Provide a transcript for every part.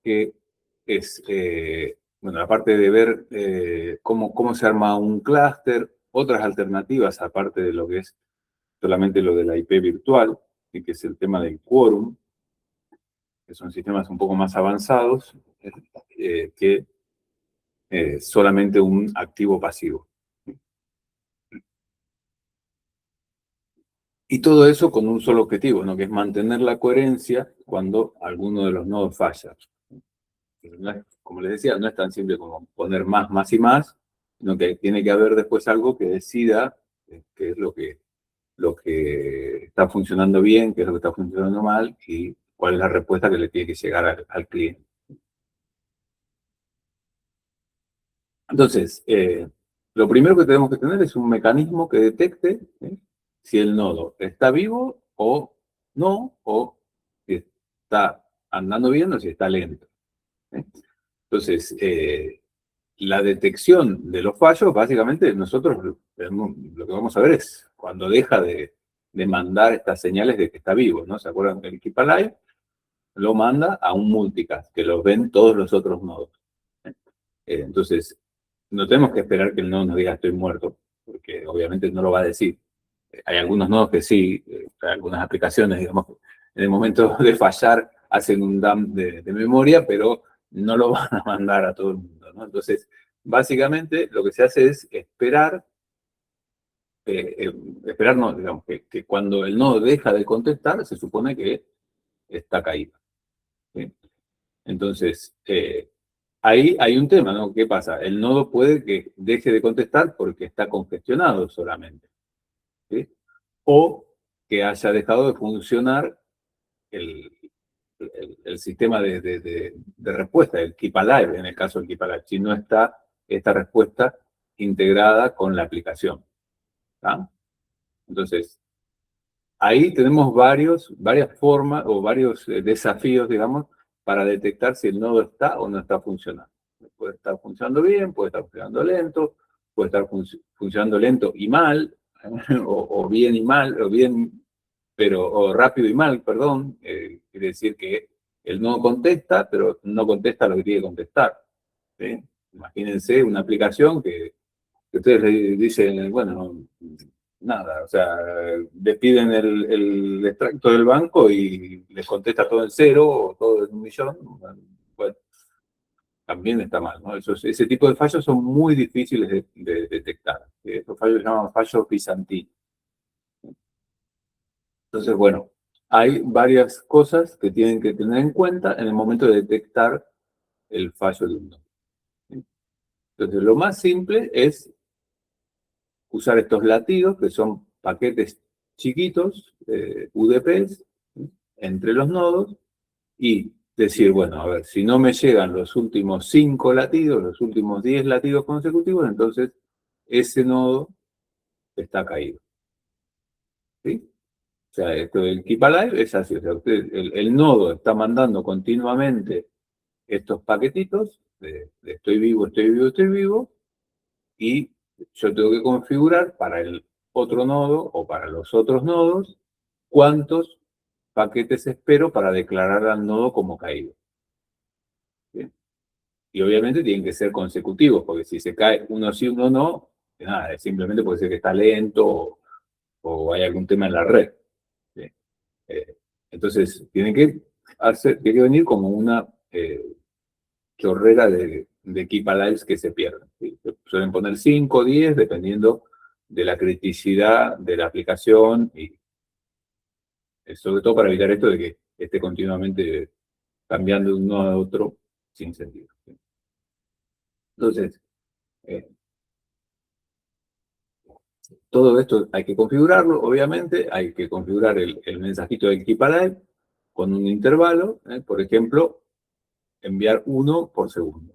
que es, bueno, aparte de ver cómo se arma un clúster, otras alternativas, aparte de lo que es solamente lo de la IP virtual, y que es el tema del quórum, que son sistemas un poco más avanzados, que solamente un activo pasivo. Y todo eso con un solo objetivo, ¿no? Que es mantener la coherencia cuando alguno de los nodos falla. No es, como les decía, no es tan simple como poner más y más, sino que tiene que haber después algo que decida qué es lo que está funcionando bien, qué es lo que está funcionando mal y cuál es la respuesta que le tiene que llegar al cliente. Entonces, lo primero que tenemos que tener es un mecanismo que detecte si el nodo está vivo o no, o si está andando bien o si está lento. Entonces, la detección de los fallos, básicamente nosotros lo que vamos a ver es cuando deja de mandar estas señales de que está vivo, ¿no? ¿Se acuerdan del Keep Alive? Lo manda a un multicast, que lo ven todos los otros nodos. Entonces, no tenemos que esperar que el nodo nos diga estoy muerto, porque obviamente no lo va a decir. Hay algunos nodos que sí, algunas aplicaciones, digamos, en el momento de fallar hacen un dump de memoria, pero no lo van a mandar a todo el mundo, ¿no? Entonces, básicamente lo que se hace es esperar, esperar no, digamos, que cuando el nodo deja de contestar, se supone que está caído. ¿Sí? Entonces, ahí hay un tema, ¿no? ¿Qué pasa? El nodo puede que deje de contestar porque está congestionado solamente, ¿sí? O que haya dejado de funcionar el, el sistema de respuesta, el Keep Alive, en el caso del Keep Alive, si no está esta respuesta integrada con la aplicación. ¿Tá? Entonces, ahí tenemos varias formas o varios desafíos, digamos, para detectar si el nodo está o no está funcionando. Puede estar funcionando bien, puede estar funcionando lento, puede estar funcionando lento y mal, o bien y mal, o bien, o rápido y mal, perdón. Quiere decir que el nodo contesta, pero no contesta lo que tiene que contestar. ¿Sí? Imagínense una aplicación que ustedes le dicen, bueno, nada, o sea, despiden el extracto del banco y les contesta todo en cero o todo en 1.000.000, bueno, también está mal, ¿no? Ese tipo de fallos son muy difíciles de detectar. Estos fallos se llaman fallos bizantinos. Entonces, bueno, hay varias cosas que tienen que tener en cuenta en el momento de detectar el fallo de un nodo. Entonces, lo más simple es usar estos latidos, que son paquetes chiquitos, UDPs, entre los nodos, y decir, bueno, a ver, si no me llegan los últimos 5 latidos, los últimos 10 latidos consecutivos, entonces ese nodo está caído. ¿Sí? O sea, esto del Keep Alive es así, o sea, el nodo está mandando continuamente estos paquetitos de estoy vivo, estoy vivo, estoy vivo, y yo tengo que configurar para el otro nodo o para los otros nodos cuántos paquetes espero para declarar al nodo como caído. ¿Bien? Y obviamente tienen que ser consecutivos, porque si se cae uno sí, uno no, nada, simplemente puede ser que está lento o hay algún tema en la red. ¿Sí? Entonces, tiene que venir como una chorrera de keep alives que se pierden. ¿Sí? Suelen poner 5 o 10, dependiendo de la criticidad de la aplicación y sobre todo para evitar esto de que esté continuamente cambiando de uno a otro sin sentido. ¿Sí? Entonces, eh, todo esto hay que configurarlo, obviamente, hay que configurar el mensajito del Keep Alive con un intervalo, por ejemplo, enviar 1 por segundo.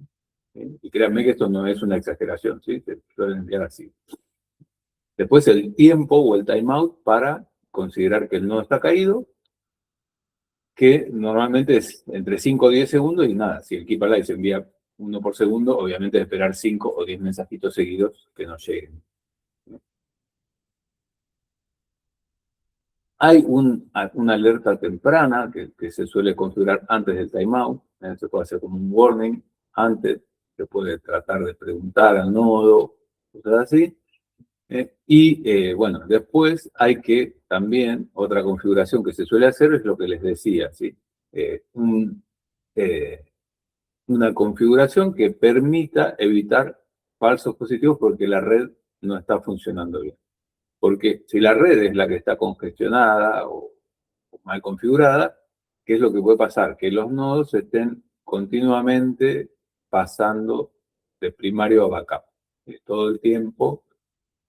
¿Sí? Y créanme que esto no es una exageración, ¿sí? Se suelen enviar así. Después el tiempo o el timeout para considerar que el nodo está caído, que normalmente es entre 5 o 10 segundos y nada, si el Keep Alive se envía 1 por segundo, obviamente esperar 5 o 10 mensajitos seguidos que nos lleguen. Hay una alerta temprana que se suele configurar antes del timeout. Se puede hacer como un warning antes. Se puede tratar de preguntar al nodo, cosas así. Bueno, después hay que también, otra configuración que se suele hacer es lo que les decía, ¿sí? Una configuración que permita evitar falsos positivos porque la red no está funcionando bien. Porque si la red es la que está congestionada o mal configurada, ¿qué es lo que puede pasar? Que los nodos estén continuamente pasando de primario a backup. Todo el tiempo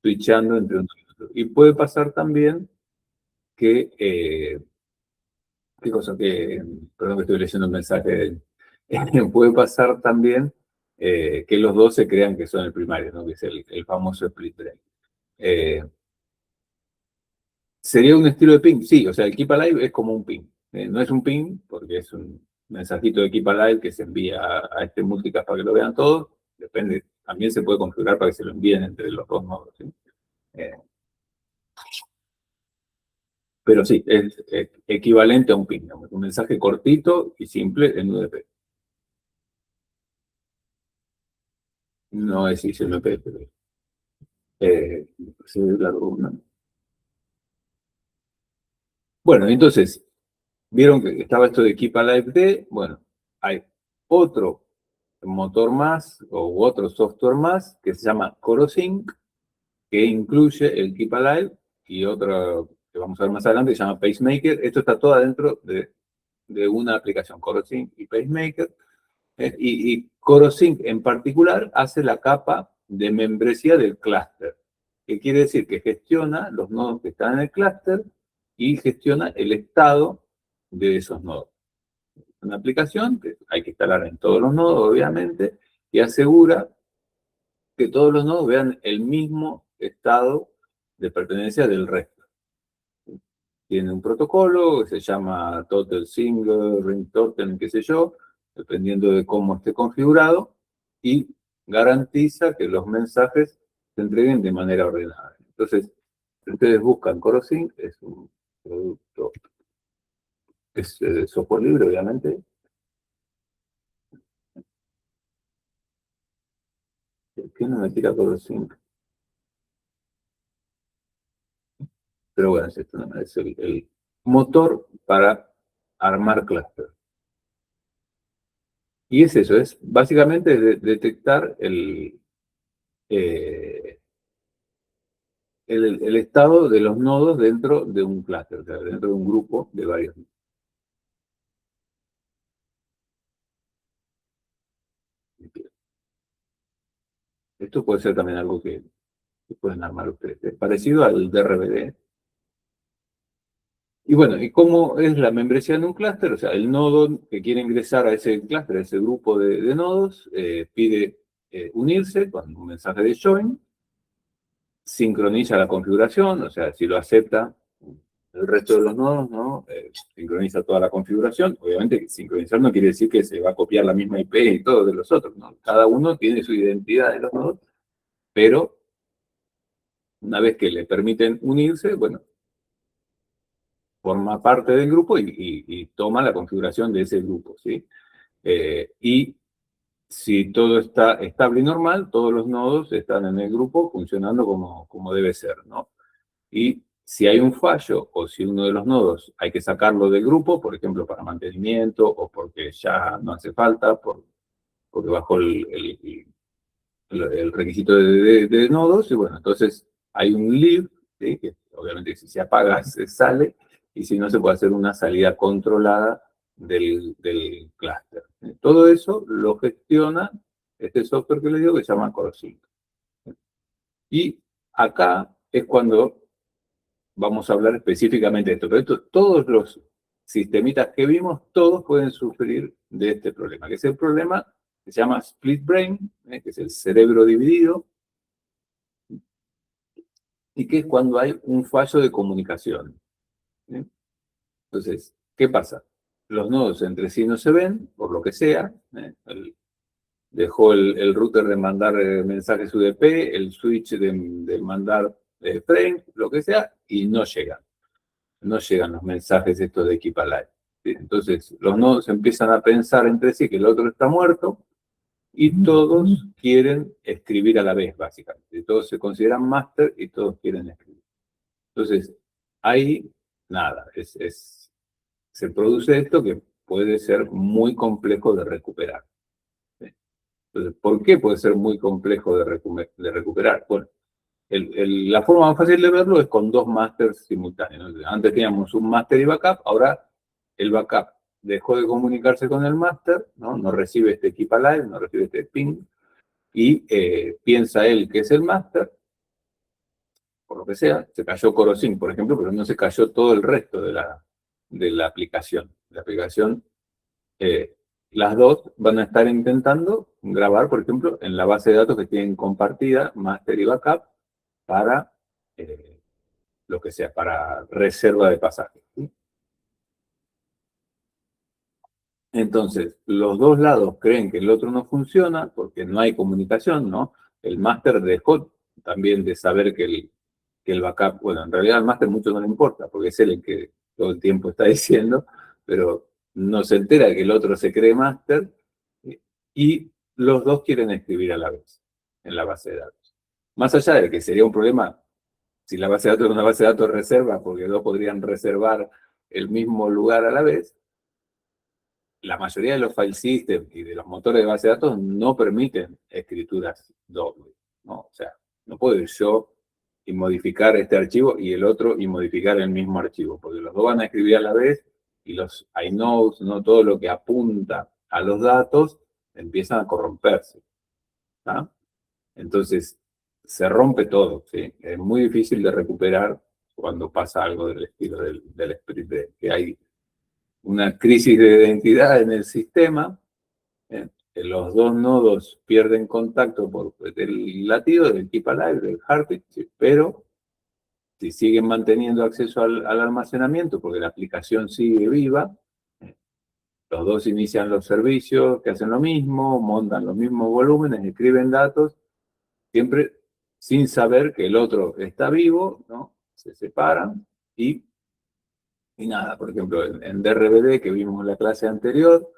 switchando entre uno y otro. Y puede pasar también que, ¿qué cosa? Perdón que estoy leyendo un mensaje. Puede pasar también que los dos se crean que son el primario, ¿no? Que es el famoso split brain. ¿Sería un estilo de ping? Sí, o sea, el Keep Alive es como un ping. No es un ping, porque es un mensajito de Keep Alive que se envía a este multicast para que lo vean todos. Depende, también se puede configurar para que se lo envíen entre los dos nodos, ¿sí? Pero sí, es equivalente a un ping, ¿no? Un mensaje cortito y simple en UDP. No es XMP, pero sí, largo, ¿no? Bueno, entonces, vieron que estaba esto de Keep Alive D. Bueno, hay otro motor más o otro software más que se llama CoroSync, que incluye el Keep Alive y otro que vamos a ver más adelante que se llama Pacemaker. Esto está todo adentro de una aplicación, CoroSync y Pacemaker. Y CoroSync en particular hace la capa de membresía del clúster, que quiere decir que gestiona los nodos que están en el clúster y gestiona el estado de esos nodos. Una aplicación que hay que instalar en todos los nodos, obviamente, y asegura que todos los nodos vean el mismo estado de pertenencia del resto. Tiene un protocolo que se llama Total Single Ring Totem, qué sé yo, dependiendo de cómo esté configurado, y garantiza que los mensajes se entreguen de manera ordenada. Entonces, si ustedes buscan CoroSync, es un producto, es software libre, obviamente. ¿Por qué no me tira CoroSync? Pero bueno, es el motor para armar clúster. Y es eso, es básicamente detectar eh, el estado de los nodos dentro de un clúster, o sea, dentro de un grupo de varios nodos. Esto puede ser también algo que pueden armar ustedes. Es parecido al DRBD. Y bueno, ¿y cómo es la membresía en un clúster? O sea, el nodo que quiere ingresar a ese clúster, a ese grupo de nodos, pide unirse con un mensaje de join, sincroniza la configuración, o sea, si lo acepta el resto de los nodos, ¿no? Sincroniza toda la configuración. Obviamente, sincronizar no quiere decir que se va a copiar la misma IP y todo de los otros, ¿no? Cada uno tiene su identidad de los nodos, pero una vez que le permiten unirse, bueno, forma parte del grupo y toma la configuración de ese grupo, ¿sí? Y si todo está estable y normal, todos los nodos están en el grupo funcionando como debe ser, ¿no? Y si hay un fallo o si uno de los nodos hay que sacarlo del grupo, por ejemplo, para mantenimiento o porque ya no hace falta, porque bajó el requisito de nodos, y bueno, entonces hay un leave, ¿sí? Que obviamente si se apaga se sale, y si no se puede hacer una salida controlada del clúster. Todo eso lo gestiona este software que les digo que se llama CoroSync. Y acá es cuando vamos a hablar específicamente de esto. Pero todos los sistemitas que vimos, todos pueden sufrir de este problema, que es el problema que se llama split brain, que es el cerebro dividido, y que es cuando hay un fallo de comunicación. Entonces, ¿qué pasa? Los nodos entre sí no se ven, por lo que sea. Dejó el router de mandar mensajes UDP, el switch de mandar frame, lo que sea, y no llegan. no llegan los mensajes estos de Keep Alive. ¿Sí? Entonces, los nodos empiezan a pensar entre sí que el otro está muerto y todos quieren escribir a la vez, básicamente. Todos se consideran máster y todos quieren escribir. Entonces, ahí, nada, se produce esto que puede ser muy complejo de recuperar. ¿Sí? Entonces, ¿por qué puede ser muy complejo de recuperar? Bueno, la forma más fácil de verlo es con dos masters simultáneos. Antes teníamos un master y backup, ahora el backup dejó de comunicarse con el master, no recibe este keep alive, no recibe este ping, y piensa él que es el master, por lo que sea, se cayó Corosync, por ejemplo, pero no se cayó todo el resto de la aplicación. La aplicación, las dos van a estar intentando grabar, por ejemplo, en la base de datos que tienen compartida, master y backup, para lo que sea, para reserva de pasajes. ¿Sí? Entonces, los dos lados creen que el otro no funciona porque no hay comunicación, ¿no? El máster dejó también de saber que el backup, bueno, en realidad al máster mucho no le importa, porque es él el que todo el tiempo está diciendo, pero no se entera que el otro se cree máster y los dos quieren escribir a la vez en la base de datos. Más allá de que sería un problema si la base de datos es una base de datos reserva, porque dos podrían reservar el mismo lugar a la vez, la mayoría de los file systems y de los motores de base de datos no permiten escrituras dobles, ¿no? O sea, no puedo ir yo y modificar este archivo y el otro y modificar el mismo archivo, porque los dos van a escribir a la vez y los inodes, ¿no? Todo lo que apunta a los datos empiezan a corromperse, ¿tá? Entonces, se rompe todo, ¿sí? Es muy difícil de recuperar cuando pasa algo del estilo del split day, que hay una crisis de identidad en el sistema, que los dos nodos pierden contacto por el latido del keep alive, del heartbeat, ¿sí? Pero si siguen manteniendo acceso al almacenamiento, porque la aplicación sigue viva, los dos inician los servicios que hacen lo mismo, montan los mismos volúmenes, escriben datos, siempre sin saber que el otro está vivo, ¿no? Se separan y nada, por ejemplo, en DRBD que vimos en la clase anterior,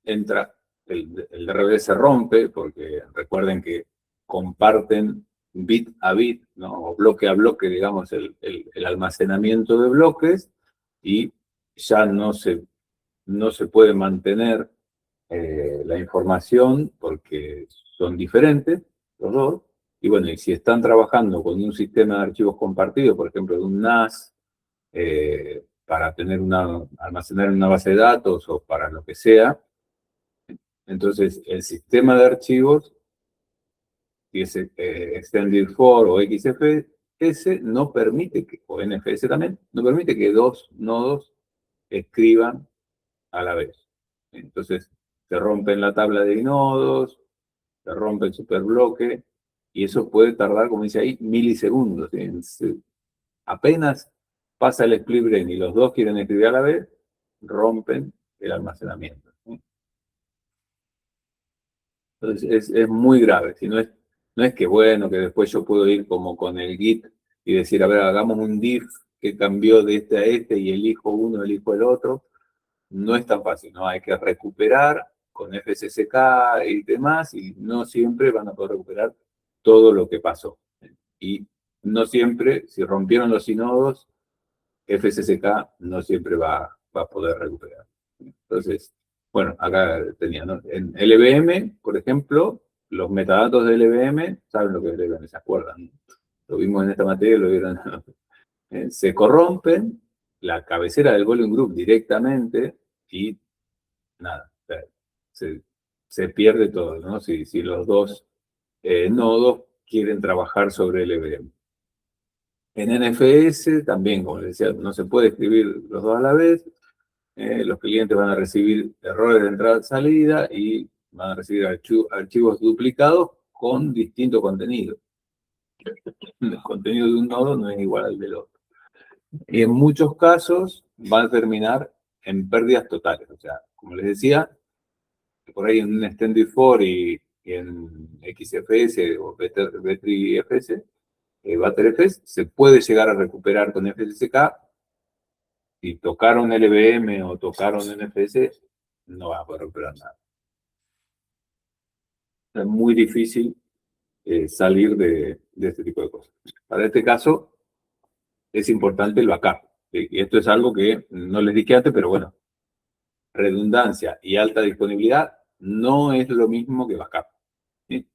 entra, el DRBD se rompe porque recuerden que comparten bit a bit, ¿no? O bloque a bloque, digamos, el almacenamiento de bloques y ya no se puede mantener la información porque son diferentes los dos. Y bueno, y si están trabajando con un sistema de archivos compartidos, por ejemplo, de un NAS, para almacenar una base de datos o para lo que sea, entonces el sistema de archivos, que es Extended for o XFS, no permite, o NFS también, no permite que dos nodos escriban a la vez. Entonces, se rompen la tabla de nodos, se rompe el superbloque, y eso puede tardar, como dice ahí, milisegundos. Apenas pasa el split brain y los dos quieren escribir a la vez, rompen el almacenamiento. Entonces es muy grave. Si no es que bueno, que después yo puedo ir como con el Git y decir, a ver, hagamos un diff que cambió de este a este y elijo uno, elijo el otro. No es tan fácil, ¿no? Hay que recuperar con FSSK y demás, y no siempre van a poder recuperar todo lo que pasó. Y no siempre, si rompieron los inodos, FSSK no siempre va a poder recuperar. Entonces, bueno, acá tenía, ¿no? En LVM, por ejemplo, los metadatos de LVM, ¿saben lo que es LVM? ¿Se acuerdan? Lo vimos en esta materia, lo vieron. Se corrompen la cabecera del volume group directamente y nada, se pierde todo, ¿no? Si los dos nodos quieren trabajar sobre LVM. En NFS también, como les decía, no se puede escribir los dos a la vez. Los clientes van a recibir errores de entrada y salida y van a recibir archivos duplicados con distinto contenido. El contenido de un nodo no es igual al del otro. Y en muchos casos van a terminar en pérdidas totales. O sea, como les decía, por ahí en un Extended For y en XFS o BetterFS, ButterFS, se puede llegar a recuperar con FSSK Si tocaron LVM o tocaron NFS, no va a poder recuperar nada. Es muy difícil salir de este tipo de cosas. Para este caso, es importante el backup. ¿Sí? Y esto es algo que no les dije antes, pero bueno, redundancia y alta disponibilidad no es lo mismo que backup. ¿Sí?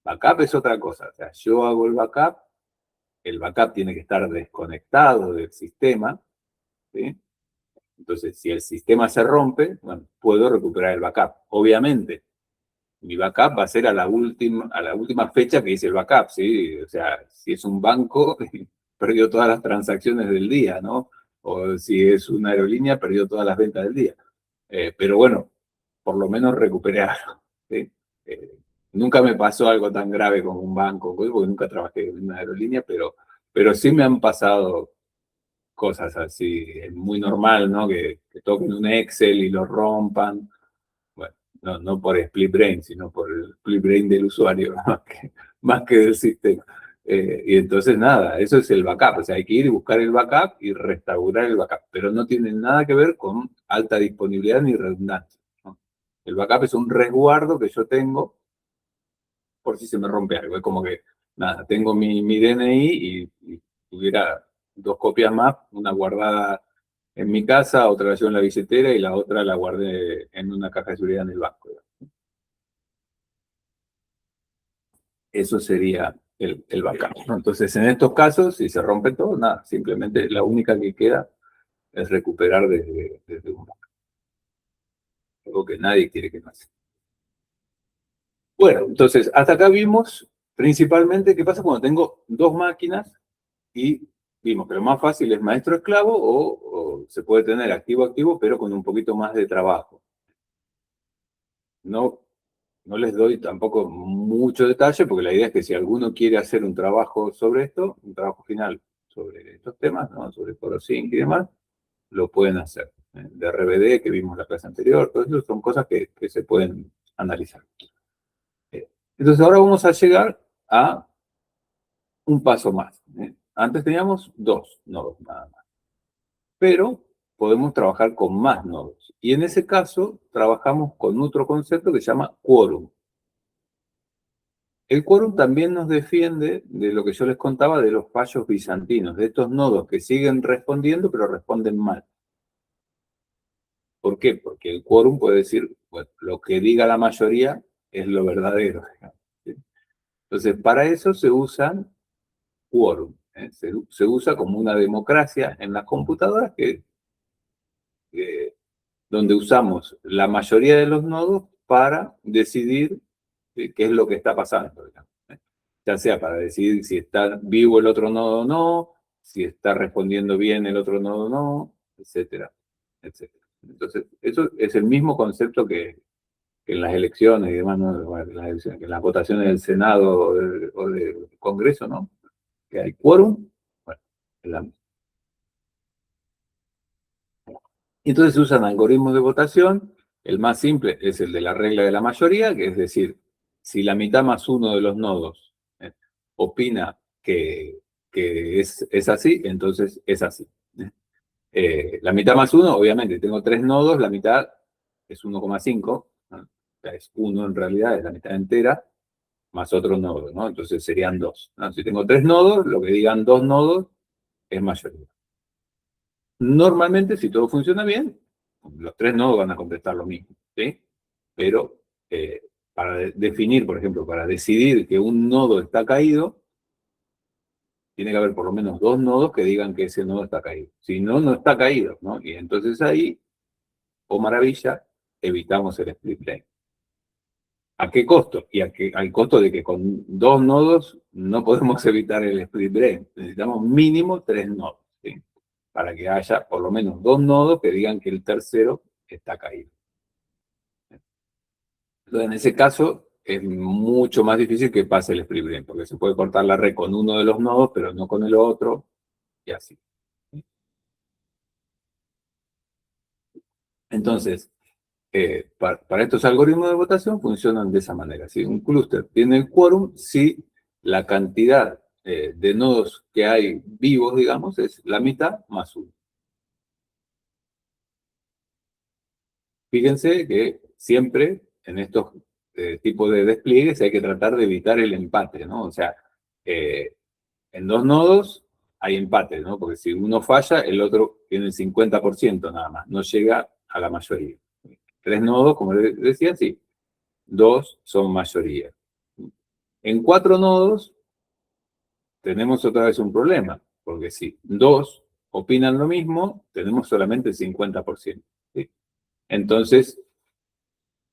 Backup es otra cosa. O sea, yo hago el backup tiene que estar desconectado del sistema, ¿sí? Entonces, si el sistema se rompe, bueno, puedo recuperar el backup. Obviamente, mi backup va a ser a la última fecha que hice el backup, ¿sí? O sea, si es un banco, perdió todas las transacciones del día, ¿no? O si es una aerolínea, perdió todas las ventas del día. Pero bueno, por lo menos recuperé algo, ¿sí? Eh, Nunca me pasó algo tan grave como un banco, porque nunca trabajé en una aerolínea, pero sí me han pasado cosas así, es muy normal, ¿no? Que toquen un Excel y lo rompan. Bueno, no por split brain, sino por el split brain del usuario, más que del sistema. Y entonces nada, eso es el backup, o sea, hay que ir y buscar el backup y restaurar el backup, pero no tiene nada que ver con alta disponibilidad ni redundancia, ¿no? El backup es un resguardo que yo tengo por si se me rompe algo. Es como que, nada, tengo mi DNI y tuviera dos copias más, una guardada en mi casa, otra la llevo en la billetera y la otra la guardé en una caja de seguridad en el banco. Eso sería el backup, ¿no? Entonces, en estos casos, si se rompe todo, nada, simplemente la única que queda es recuperar desde un backup. Algo que nadie quiere que pase. Bueno, entonces, hasta acá vimos principalmente qué pasa cuando tengo dos máquinas y vimos que lo más fácil es maestro esclavo o se puede tener activo-activo, pero con un poquito más de trabajo. No, no les doy tampoco mucho detalle porque la idea es que si alguno quiere hacer un trabajo sobre esto, un trabajo final sobre estos temas, ¿no? Sobre Porosync y demás, lo pueden hacer. De RBD que vimos la clase anterior, todo eso son cosas que se pueden analizar. Entonces ahora vamos a llegar a un paso más. Antes teníamos dos nodos nada más, pero podemos trabajar con más nodos. Y en ese caso trabajamos con otro concepto que se llama quórum. El quórum también nos defiende de lo que yo les contaba de los fallos bizantinos, de estos nodos que siguen respondiendo pero responden mal. ¿Por qué? Porque el quórum puede decir, bueno, lo que diga la mayoría es lo verdadero. ¿Sí? Entonces, para eso se usan quórum. Se usa como una democracia en las computadoras donde usamos la mayoría de los nodos para decidir qué es lo que está pasando, digamos, ¿eh? Ya sea para decidir si está vivo el otro nodo o no, si está respondiendo bien el otro nodo o no, etcétera, etcétera. Entonces, eso es el mismo concepto que en las elecciones y demás, ¿no? Bueno, que en las votaciones del Senado o del Congreso, ¿no? Que hay quórum, bueno, es la misma. Entonces se usan algoritmos de votación. El más simple es el de la regla de la mayoría, que es decir, si la mitad más uno de los nodos opina que es así, entonces es así. La mitad más uno, obviamente, tengo tres nodos, la mitad es 1,5, ¿no? O sea, es uno en realidad, es la mitad entera, más otro nodo, ¿no? Entonces serían dos, ¿no? Si tengo tres nodos, lo que digan dos nodos es mayoría. Normalmente, si todo funciona bien, los tres nodos van a contestar lo mismo, ¿sí? Pero para definir, por ejemplo, para decidir que un nodo está caído, tiene que haber por lo menos dos nodos que digan que ese nodo está caído. Si no, no está caído, ¿no? Y entonces ahí, oh maravilla, evitamos el split brain. ¿A qué costo? Y al costo de que con dos nodos no podemos evitar el split brain. Necesitamos mínimo tres nodos, ¿sí? Para que haya por lo menos dos nodos que digan que el tercero está caído. Entonces, en ese caso, es mucho más difícil que pase el split brain, porque se puede cortar la red con uno de los nodos, pero no con el otro, y así. Entonces, para estos algoritmos de votación funcionan de esa manera. ¿Sí? Un clúster tiene el quórum si la cantidad de nodos que hay vivos, digamos, es la mitad más uno. fíjense que siempre en estos tipos de despliegues hay que tratar de evitar el empate, ¿no? O sea, en dos nodos hay empate, ¿no? Porque si uno falla, el otro tiene el 50% nada más, no llega a la mayoría. Tres nodos, como decía, sí, dos son mayoría. En cuatro nodos tenemos otra vez un problema, porque si dos opinan lo mismo, tenemos solamente el 50%. ¿Sí? Entonces,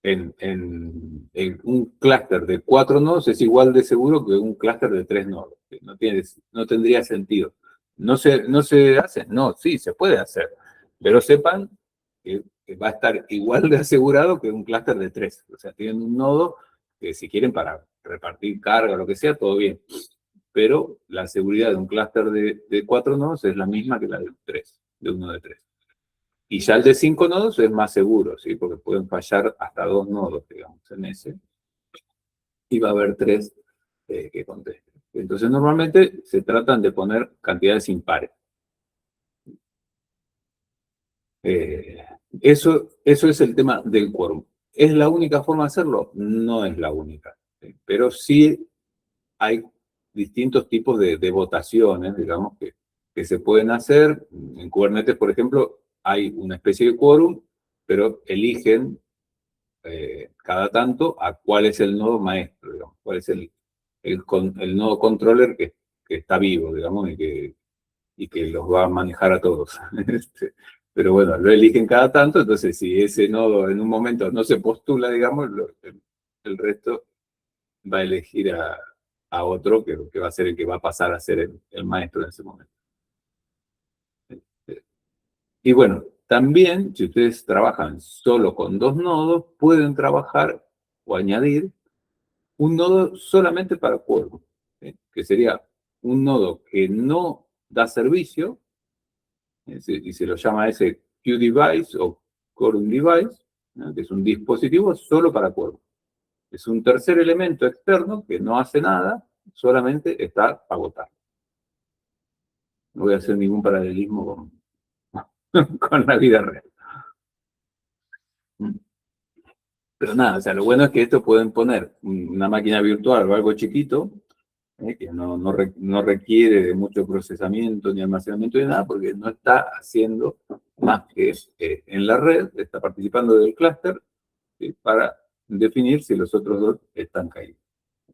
en un clúster de cuatro nodos es igual de seguro que un clúster de tres nodos. No tendría sentido. ¿No se hace? No, sí, se puede hacer. Pero sepan que va a estar igual de asegurado que un clúster de tres. O sea, tienen un nodo que si quieren para repartir carga o lo que sea, todo bien. Pero la seguridad de un clúster de cuatro nodos es la misma que la de tres, de uno de tres. Y ya el de 5 nodos es más seguro, ¿sí? Porque pueden fallar hasta 2 nodos, digamos, en ese. Y va a haber 3 que contesten. Entonces, normalmente se tratan de poner cantidades impares. Eso es el tema del quórum. ¿Es la única forma de hacerlo? No es la única. ¿Sí? Pero sí hay distintos tipos de votaciones, digamos, que se pueden hacer. En Kubernetes, por ejemplo, hay una especie de quórum, pero eligen cada tanto a cuál es el nodo maestro, digamos, cuál es el nodo controller que está vivo, digamos, y que los va a manejar a todos. Pero bueno, lo eligen cada tanto, entonces si ese nodo en un momento no se postula, digamos, el resto va a elegir a otro que va a ser el que va a pasar a ser el maestro en ese momento. Y bueno, también, si ustedes trabajan solo con dos nodos, pueden trabajar o añadir un nodo solamente para quórum, ¿sí? Que sería un nodo que no da servicio, y se lo llama ese Q-Device o Quorum Device, ¿no? Que es un dispositivo solo para quórum. Es un tercer elemento externo que no hace nada, solamente está para votar. No voy a hacer ningún paralelismo con la vida real. Pero nada, o sea, lo bueno es que esto pueden poner una máquina virtual o algo chiquito, que no requiere de mucho procesamiento ni almacenamiento ni nada, porque no está haciendo más que en la red, está participando del clúster, ¿sí? Para definir si los otros dos están caídos.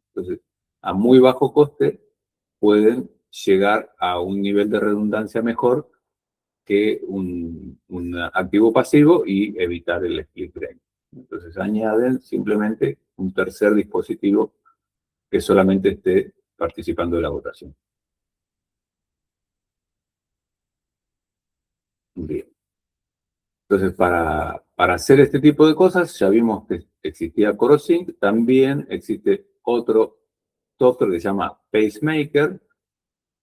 Entonces, a muy bajo coste pueden llegar a un nivel de redundancia mejor que un activo pasivo y evitar el split brain. Entonces añaden simplemente un tercer dispositivo que solamente esté participando de la votación. Bien. Entonces, para hacer este tipo de cosas, ya vimos que existía CoroSync, también existe otro software que se llama Pacemaker.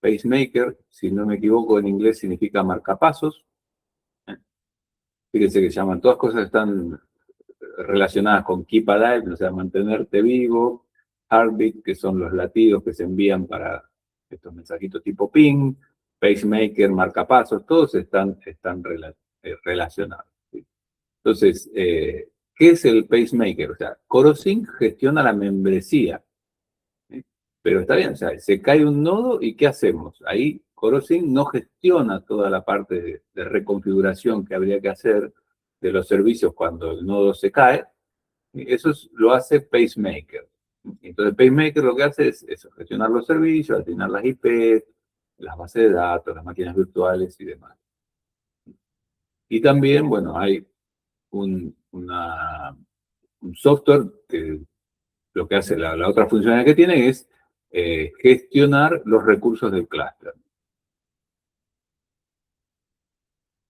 Pacemaker, si no me equivoco, en inglés significa marcapasos. Fíjense que se llaman, todas cosas están relacionadas con Keep Alive, o sea, mantenerte vivo, Heartbeat, que son los latidos que se envían para estos mensajitos tipo ping, Pacemaker, marcapasos, todos están relacionados. ¿Sí? Entonces, ¿qué es el pacemaker? O sea, CoroSync gestiona la membresía. ¿Sí? Pero está bien, o sea, se cae un nodo y ¿qué hacemos? Ahí CoroSync no gestiona toda la parte de reconfiguración que habría que hacer de los servicios cuando el nodo se cae. Eso lo hace Pacemaker. Entonces, Pacemaker lo que hace es eso, gestionar los servicios, asignar las IP, las bases de datos, las máquinas virtuales y demás. Y también, bueno, hay un software que lo que hace, la otra funcionalidad que tiene es gestionar los recursos del clúster.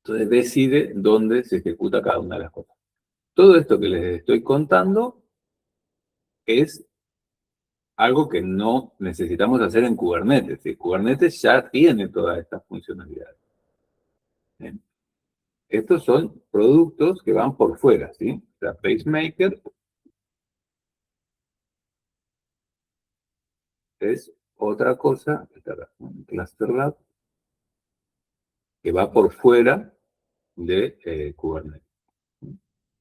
Entonces decide dónde se ejecuta cada una de las cosas. Todo esto que les estoy contando es algo que no necesitamos hacer en Kubernetes. ¿Sí? Kubernetes ya tiene todas estas funcionalidades. ¿Sí? Estos son productos que van por fuera, ¿sí? O sea, Pacemaker es otra cosa, Cluster Lab, que va por fuera de Kubernetes.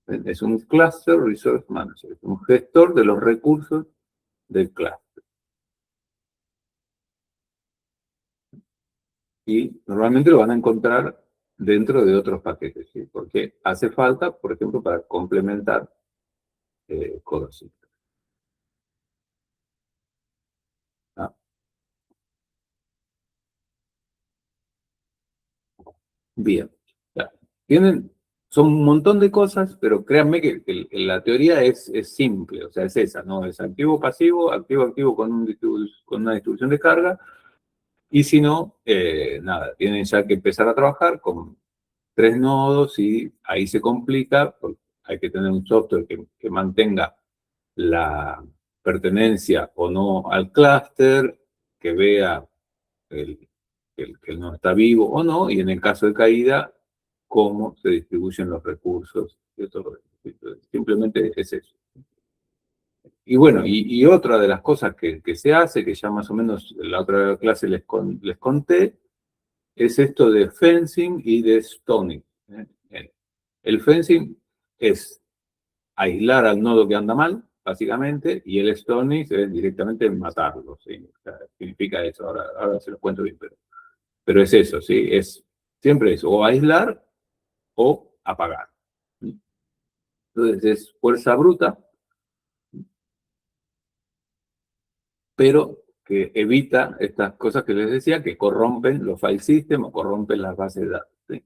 Es un Cluster Resource Manager, es un gestor de los recursos del cluster. Y normalmente lo van a encontrar dentro de otros paquetes, ¿sí? Porque hace falta, por ejemplo, para complementar cosas. ¿Ah? Bien. Ya. Son un montón de cosas, pero créanme que la teoría es simple, o sea, es esa, ¿no? Es activo-pasivo, activo-activo con una distribución de carga, y si no, nada, tienen ya que empezar a trabajar con 3 nodos y ahí se complica, porque hay que tener un software que mantenga la pertenencia o no al clúster, que vea el, que el nodo está vivo o no, y en el caso de caída, cómo se distribuyen los recursos. Y todo. Simplemente es eso. Y bueno, y otra de las cosas que se hace, que ya más o menos en la otra clase les conté, es esto de fencing y de stoning. El fencing es aislar al nodo que anda mal, básicamente, y el stoning es directamente matarlo. ¿Sí? O sea, significa eso, ahora se lo cuento bien, pero es eso, ¿sí? Siempre es o aislar o apagar. Entonces es fuerza bruta, pero que evita estas cosas que les decía, que corrompen los file systems o corrompen las bases de datos. ¿Sí?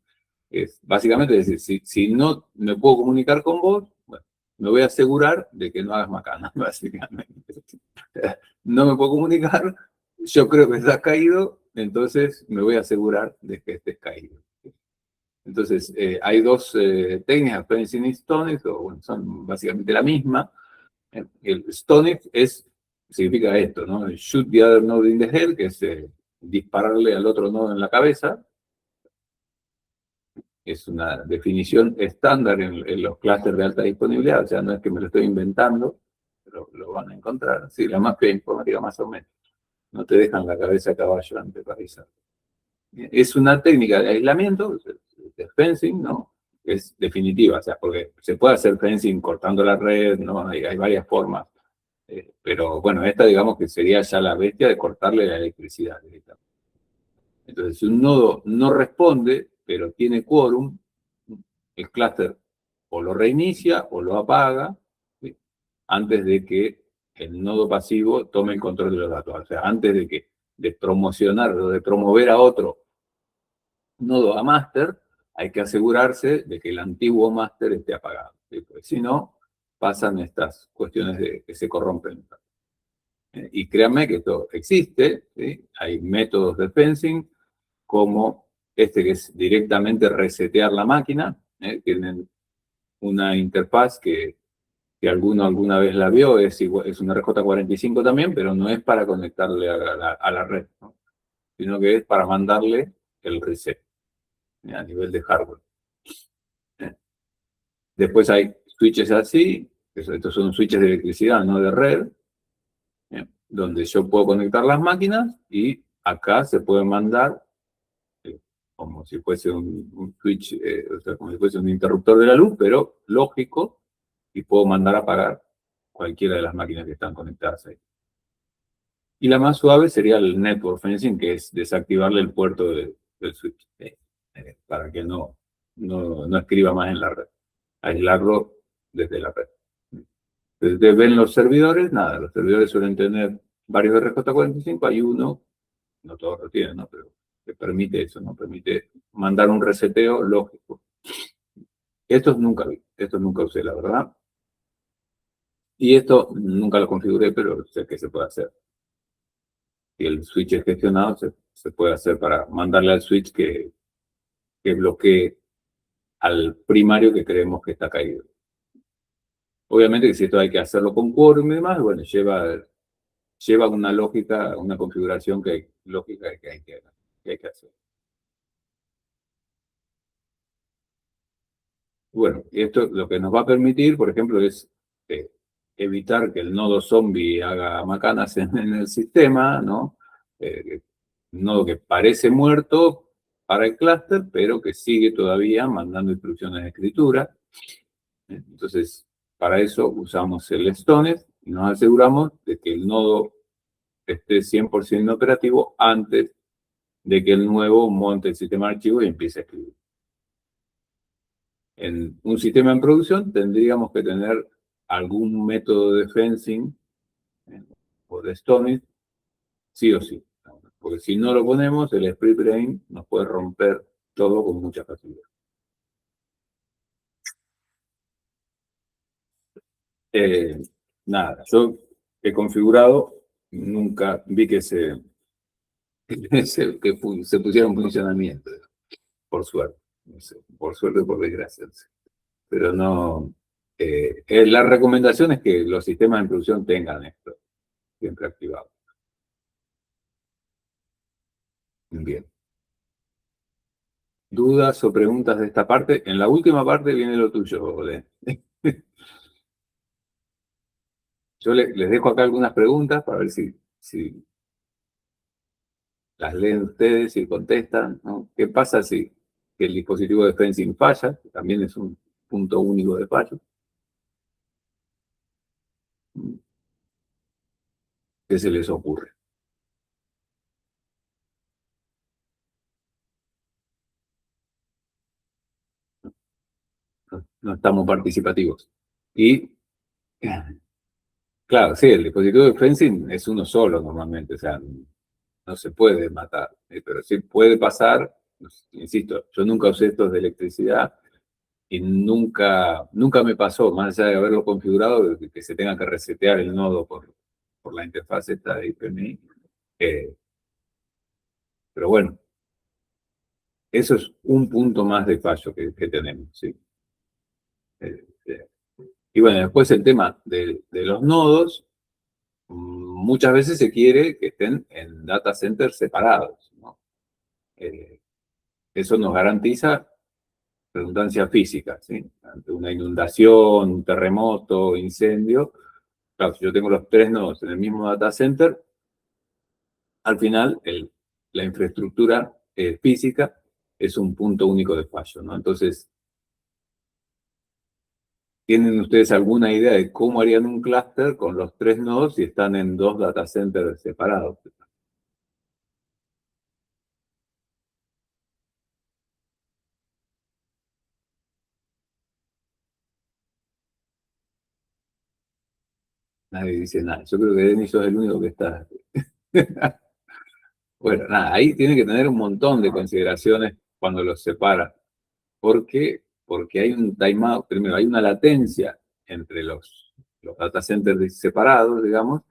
Básicamente decir, si no me puedo comunicar con vos, bueno, me voy a asegurar de que no hagas macana, básicamente. No me puedo comunicar, yo creo que estás caído, entonces me voy a asegurar de que estés caído. Entonces, hay dos técnicas, fencing y stoning, bueno, son básicamente la misma. El stoning significa esto, ¿no? Shoot the other node in the head, que es dispararle al otro nodo en la cabeza. Es una definición estándar en los clústeres de alta disponibilidad, o sea, no es que me lo estoy inventando, pero lo van a encontrar. Sí, la mafia informática más o menos. No te dejan la cabeza a caballo antes de avisar. Es una técnica de aislamiento, de fencing, ¿no? Es definitiva, o sea, porque se puede hacer fencing cortando la red, ¿no? Hay varias formas. Pero bueno, esta digamos que sería ya la bestia de cortarle la electricidad directamente. Entonces, si un nodo no responde, pero tiene quórum, el clúster o lo reinicia o lo apaga, ¿sí? Antes de que el nodo pasivo tome el control de los datos. O sea, antes de promocionar o de promover a otro nodo a máster, hay que asegurarse de que el antiguo máster esté apagado. ¿Sí? Porque si no, pasan estas cuestiones de que se corrompen. Y créanme que esto existe, ¿sí? Hay métodos de fencing como este que es directamente resetear la máquina. Tienen una interfaz que alguno alguna vez la vio, es una RJ45 también, pero no es para conectarle a la red, ¿no? Sino que es para mandarle el reset a nivel de hardware. Después hay switches así, estos son switches de electricidad, no de red, donde yo puedo conectar las máquinas y acá se puede mandar como si fuese un switch, o sea, como si fuese un interruptor de la luz, pero lógico, y puedo mandar a apagar cualquiera de las máquinas que están conectadas ahí. Y la más suave sería el network fencing, que es desactivarle el puerto del switch, para que no escriba más en la red, aislarlo desde la red. Ustedes ven los servidores, nada, los servidores suelen tener varios RJ45, hay uno, no todos lo tienen, ¿no? Pero que permite eso, ¿no? Permite mandar un reseteo lógico. Estos nunca vi, estos nunca usé, la verdad. Y esto nunca lo configuré, pero sé que se puede hacer. Si el switch es gestionado, se puede hacer para mandarle al switch que bloquee al primario que creemos que está caído. Obviamente que si esto hay que hacerlo con quórum y demás, bueno, lleva una lógica, una configuración lógica que hay que hacer. Bueno, esto lo que nos va a permitir, por ejemplo, es evitar que el nodo zombie haga macanas en el sistema, ¿no? Un nodo que parece muerto para el clúster, pero que sigue todavía mandando instrucciones de escritura. Entonces, para eso usamos el Stones y nos aseguramos de que el nodo esté 100% operativo antes de que el nuevo monte el sistema de archivos y empiece a escribir. En un sistema en producción tendríamos que tener algún método de fencing o de Stones, sí o sí. Porque si no lo ponemos, el split brain nos puede romper todo con mucha facilidad. Nada, yo he configurado, nunca vi que se pusiera en funcionamiento, por suerte. No sé, por suerte o por desgracia. No sé. Pero no. La recomendación es que los sistemas de producción tengan esto siempre activado. Bien. ¿Dudas o preguntas de esta parte? En la última parte viene lo tuyo, Ole. Yo les dejo acá algunas preguntas para ver si las leen ustedes y contestan, ¿no? ¿Qué pasa si el dispositivo de fencing falla? También es un punto único de fallo. ¿Qué se les ocurre? No estamos participativos. Y, claro, sí, el dispositivo de fencing es uno solo normalmente, o sea, no se puede matar, pero sí puede pasar, insisto, yo nunca usé estos de electricidad y nunca me pasó, más allá de haberlo configurado, que se tenga que resetear el nodo por la interfaz esta de IPMI. Pero bueno, eso es un punto más de fallo que tenemos, ¿sí? Y bueno, después el tema de los nodos, muchas veces se quiere que estén en data centers separados, ¿no? Eso nos garantiza redundancia física, ¿sí? Ante una inundación, un terremoto, incendio. Claro, si yo tengo los tres nodos en el mismo data center, al final la infraestructura física es un punto único de fallo, ¿no? Entonces, ¿tienen ustedes alguna idea de cómo harían un clúster con los tres nodos si están en dos data centers separados? Nadie dice nada. Yo creo que Denis sos el único que está. Bueno, nada, ahí tiene que tener un montón de consideraciones cuando los separa. ¿Por qué? Porque hay un timeout, primero, hay una latencia entre los data centers separados, digamos,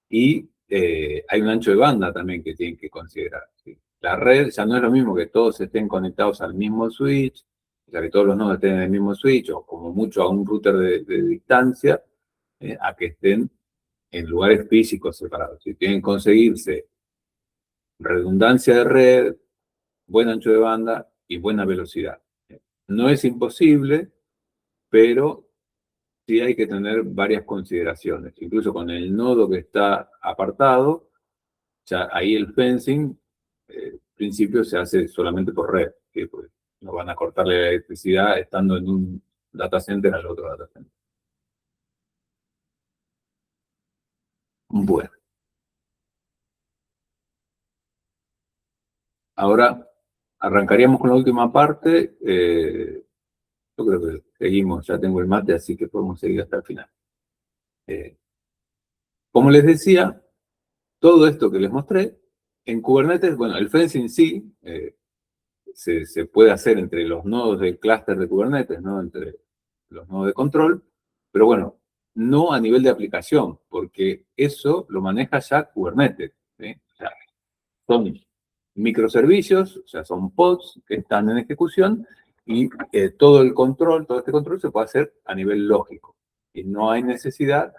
y hay un ancho de banda también que tienen que considerar, ¿sí? La red ya no es lo mismo que todos estén conectados al mismo switch, o sea, que todos los nodos estén en el mismo switch, o como mucho a un router de distancia, a que estén en lugares físicos separados. Si tienen que conseguirse redundancia de red, buen ancho de banda y buena velocidad. No es imposible, pero sí hay que tener varias consideraciones. Incluso con el nodo que está apartado, ya ahí el fencing, en principio se hace solamente por red, que pues, no van a cortarle la electricidad estando en un data center al otro data center. Bueno, ahora arrancaríamos con la última parte. Yo creo que seguimos, ya tengo el mate, así que podemos seguir hasta el final. Eh, Como les decía, todo esto que les mostré, en Kubernetes, bueno, el fencing sí, se puede hacer entre los nodos del clúster de Kubernetes, ¿no? Entre los nodos de control, pero bueno, no a nivel de aplicación, porque eso lo maneja ya Kubernetes, ¿sí? O sea, son microservicios, o sea, son pods que están en ejecución y todo el control, todo este control se puede hacer a nivel lógico. Y no hay necesidad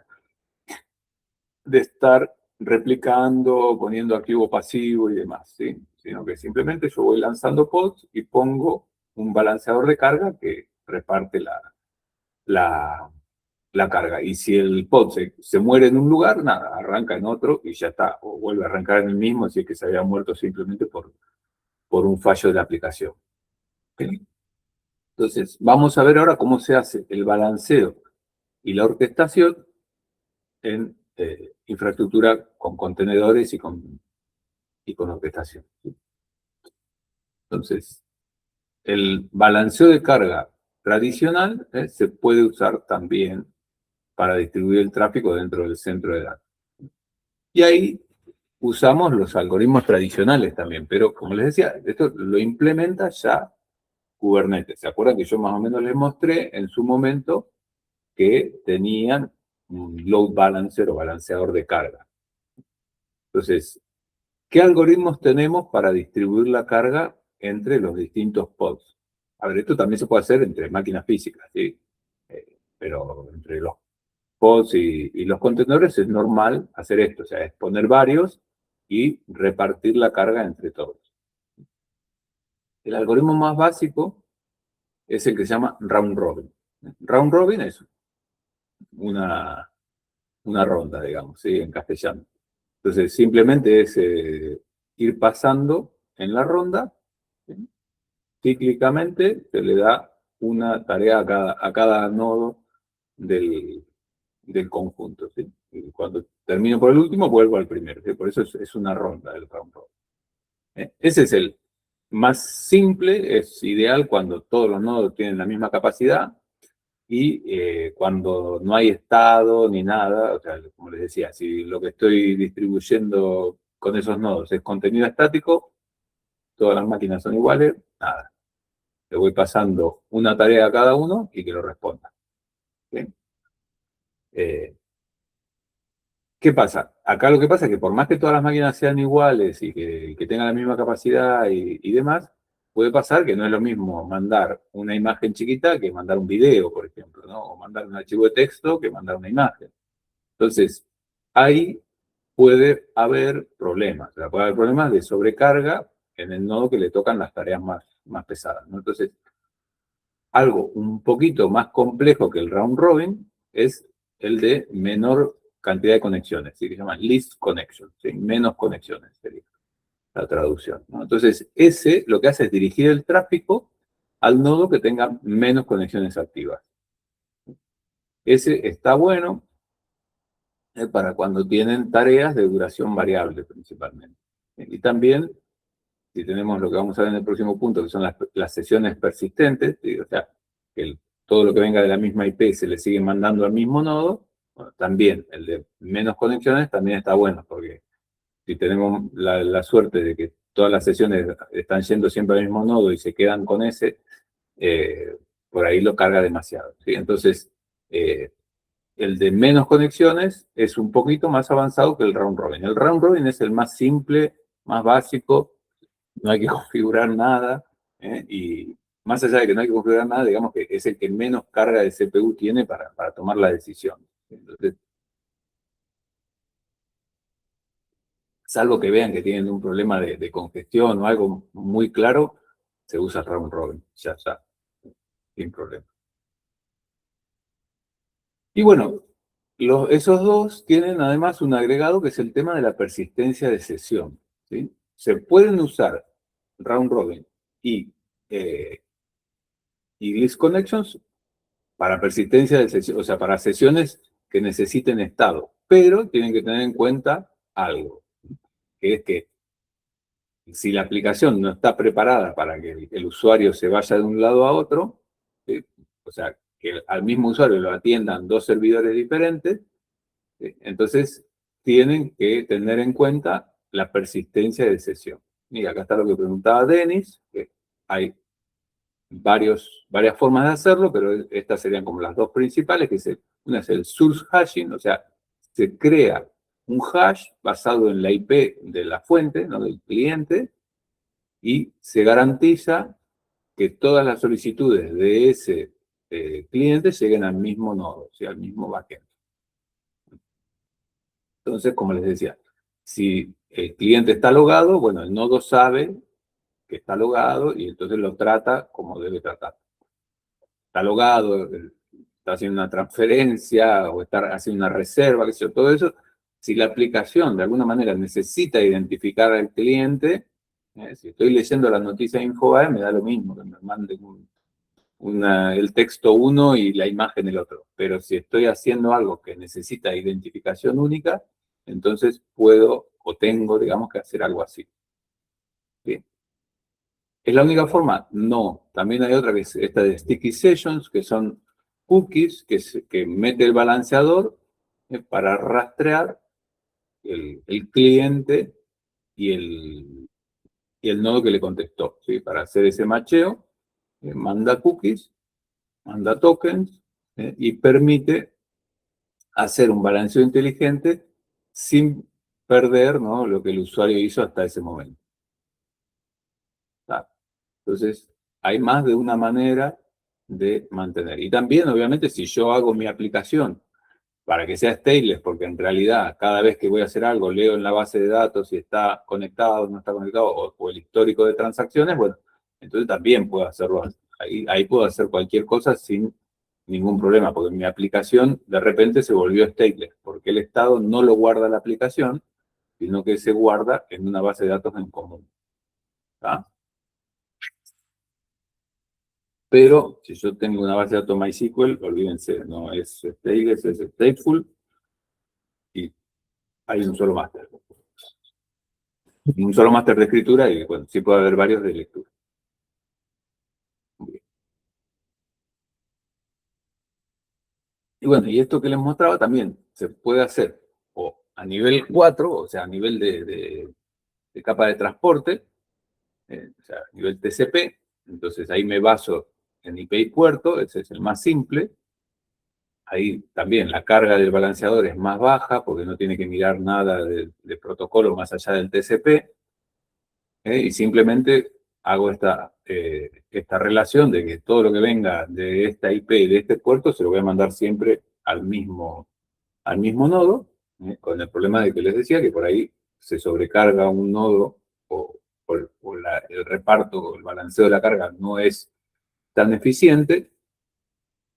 de estar replicando, poniendo activo pasivo y demás, ¿sí? Sino que simplemente yo voy lanzando pods y pongo un balanceador de carga que reparte la, la carga. Y si el pod se muere en un lugar, nada, arranca en otro y ya está. O vuelve a arrancar en el mismo, si es que se había muerto simplemente por un fallo de la aplicación. ¿Sí? Entonces, vamos a ver ahora cómo se hace el balanceo y la orquestación en infraestructura con contenedores y con orquestación. Entonces, el balanceo de carga tradicional se puede usar también para distribuir el tráfico dentro del centro de datos. Y ahí usamos los algoritmos tradicionales también, pero como les decía, esto lo implementa ya Kubernetes. ¿Se acuerdan que yo más o menos les mostré en su momento que tenían un load balancer o balanceador de carga? Entonces, ¿qué algoritmos tenemos para distribuir la carga entre los distintos pods? A ver, esto también se puede hacer entre máquinas físicas, ¿sí? Pero entre los pods y los contenedores es normal hacer esto, o sea, es poner varios y repartir la carga entre todos. El algoritmo más básico es el que se llama round robin. Round robin es una ronda, digamos, ¿sí? En castellano. Entonces, simplemente es ir pasando en la ronda, ¿sí? Cíclicamente se le da una tarea a cada nodo del conjunto, ¿sí? Y cuando termino por el último, vuelvo al primero, ¿sí? Por eso es una ronda del round robin. Ese es el más simple, es ideal cuando todos los nodos tienen la misma capacidad y cuando no hay estado ni nada, o sea, como les decía, si lo que estoy distribuyendo con esos nodos es contenido estático, todas las máquinas son iguales, nada. Le voy pasando una tarea a cada uno y que lo responda. ¿Bien? ¿Qué pasa? Acá lo que pasa es que por más que todas las máquinas sean iguales y que tengan la misma capacidad y demás, puede pasar que no es lo mismo mandar una imagen chiquita que mandar un video, por ejemplo, ¿no? O mandar un archivo de texto que mandar una imagen. Entonces, ahí puede haber problemas. O sea, puede haber problemas de sobrecarga en el nodo que le tocan las tareas más pesadas, ¿no? Entonces, algo un poquito más complejo que el round robin es el de menor cantidad de conexiones, ¿sí? Que se llama least connection, ¿sí? Menos conexiones sería la traducción, ¿no? Entonces, ese lo que hace es dirigir el tráfico al nodo que tenga menos conexiones activas. Ese está bueno para cuando tienen tareas de duración variable principalmente. Y también, si tenemos lo que vamos a ver en el próximo punto, que son las sesiones persistentes, ¿sí? O sea, que todo lo que venga de la misma IP se le sigue mandando al mismo nodo, bueno, también el de menos conexiones también está bueno, porque si tenemos la suerte de que todas las sesiones están yendo siempre al mismo nodo y se quedan con ese, por ahí lo carga demasiado, ¿sí? Entonces, el de menos conexiones es un poquito más avanzado que el round robin. El round robin es el más simple, más básico, no hay que configurar nada, y más allá de que no hay que configurar nada, digamos que es el que menos carga de CPU tiene para tomar la decisión. Entonces, salvo que vean que tienen un problema de congestión o algo muy claro, se usa round robin, ya, sin problema. Y bueno, esos dos tienen además un agregado que es el tema de la persistencia de sesión, ¿sí? Se pueden usar round robin y, y list connections para persistencia de sesión, o sea, para sesiones que necesiten estado, pero tienen que tener en cuenta algo, que es que si la aplicación no está preparada para que el usuario se vaya de un lado a otro, o sea, que al mismo usuario lo atiendan dos servidores diferentes, entonces tienen que tener en cuenta la persistencia de sesión. Y acá está lo que preguntaba Denis, que hay varias formas de hacerlo, pero estas serían como las dos principales, una es el source hashing, o sea, se crea un hash basado en la IP de la fuente, ¿no? Del cliente, y se garantiza que todas las solicitudes de ese cliente lleguen al mismo nodo, o sea, al mismo backend. Entonces, como les decía, si el cliente está logado, bueno, el nodo sabe que está logado y entonces lo trata como debe tratar. Está logado, está haciendo una transferencia o está haciendo una reserva, qué sé yo, todo eso. Si la aplicación de alguna manera necesita identificar al cliente, si estoy leyendo las noticias de Infobae, me da lo mismo que me manden el texto uno y la imagen el otro. Pero si estoy haciendo algo que necesita identificación única, entonces puedo o tengo, digamos, que hacer algo así. ¿Bien? ¿Es la única forma? No. También hay otra que es esta de Sticky Sessions, que son cookies que mete el balanceador para rastrear el cliente y el nodo que le contestó, ¿sí? Para hacer ese macheo, manda cookies, manda tokens, y permite hacer un balanceo inteligente sin perder, ¿no?, lo que el usuario hizo hasta ese momento. ¿Tá? Entonces, hay más de una manera de mantener. Y también, obviamente, si yo hago mi aplicación para que sea stateless, porque en realidad cada vez que voy a hacer algo, leo en la base de datos si está conectado, no está conectado, o el histórico de transacciones, bueno, entonces también puedo hacerlo. Ahí puedo hacer cualquier cosa sin ningún problema, porque mi aplicación de repente se volvió stateless, porque el estado no lo guarda la aplicación, sino que se guarda en una base de datos en común. ¿Tá? Pero si yo tengo una base de datos MySQL, olvídense, no es stateless, es stateful, y hay un solo máster. Un solo máster de escritura y, bueno, sí puede haber varios de lectura. Y bueno, y esto que les mostraba también se puede hacer o a nivel 4, o sea, a nivel de capa de transporte, o sea, a nivel TCP. Entonces ahí me baso en IP y puerto, ese es el más simple. Ahí también la carga del balanceador es más baja porque no tiene que mirar nada de protocolo más allá del TCP. Y simplemente hago esta relación de que todo lo que venga de esta IP y de este puerto se lo voy a mandar siempre al mismo nodo, con el problema de que les decía que por ahí se sobrecarga un nodo o el reparto o el balanceo de la carga no es tan eficiente.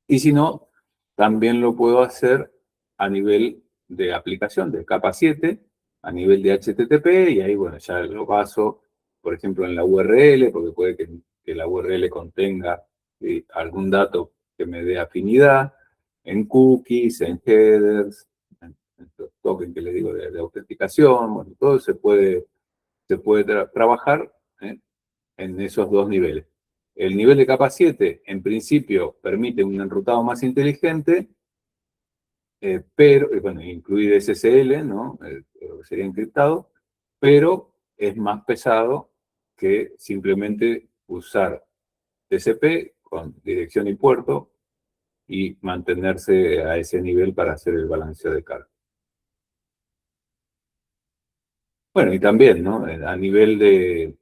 Y si no, también lo puedo hacer a nivel de aplicación, de capa 7, a nivel de HTTP, y ahí, bueno, ya lo baso, por ejemplo, en la URL, porque puede que la URL contenga algún dato que me dé afinidad, en cookies, en headers, en los tokens que les digo de autenticación, bueno, todo se puede trabajar en esos dos niveles. El nivel de capa 7, en principio, permite un enrutado más inteligente, pero, bueno, incluir SSL, ¿no? Sería encriptado, pero es más pesado que simplemente usar TCP con dirección y puerto y mantenerse a ese nivel para hacer el balanceo de carga. Bueno, y también, ¿no? A nivel de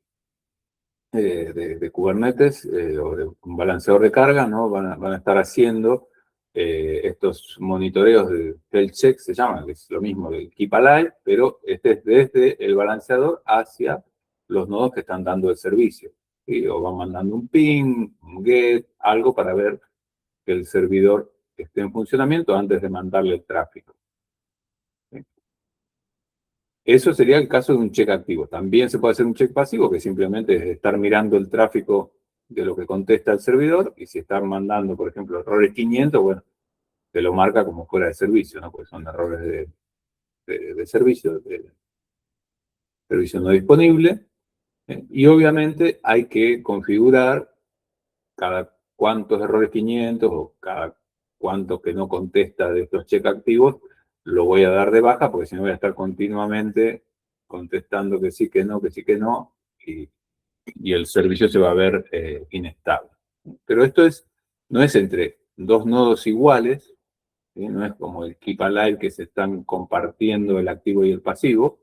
Kubernetes o de un balanceador de carga, ¿no? Van a estar haciendo estos monitoreos de health check, se llaman, que es lo mismo del Keep Alive, pero este es desde el balanceador hacia los nodos que están dando el servicio. ¿Sí? O van mandando un ping, un get, algo para ver que el servidor esté en funcionamiento antes de mandarle el tráfico. ¿Sí? Eso sería el caso de un check activo. También se puede hacer un check pasivo, que simplemente es estar mirando el tráfico de lo que contesta el servidor, y si están mandando, por ejemplo, errores 500, bueno, te lo marca como fuera de servicio, ¿no? Porque son errores de servicio, de servicio no disponible. Y obviamente hay que configurar cada cuántos errores 500 o cada cuánto que no contesta de estos check activos, lo voy a dar de baja, porque si no voy a estar continuamente contestando que sí, que no, que sí, que no, y el servicio se va a ver inestable. Pero esto no es entre dos nodos iguales, ¿sí? No es como el Keep Alive que se están compartiendo el activo y el pasivo,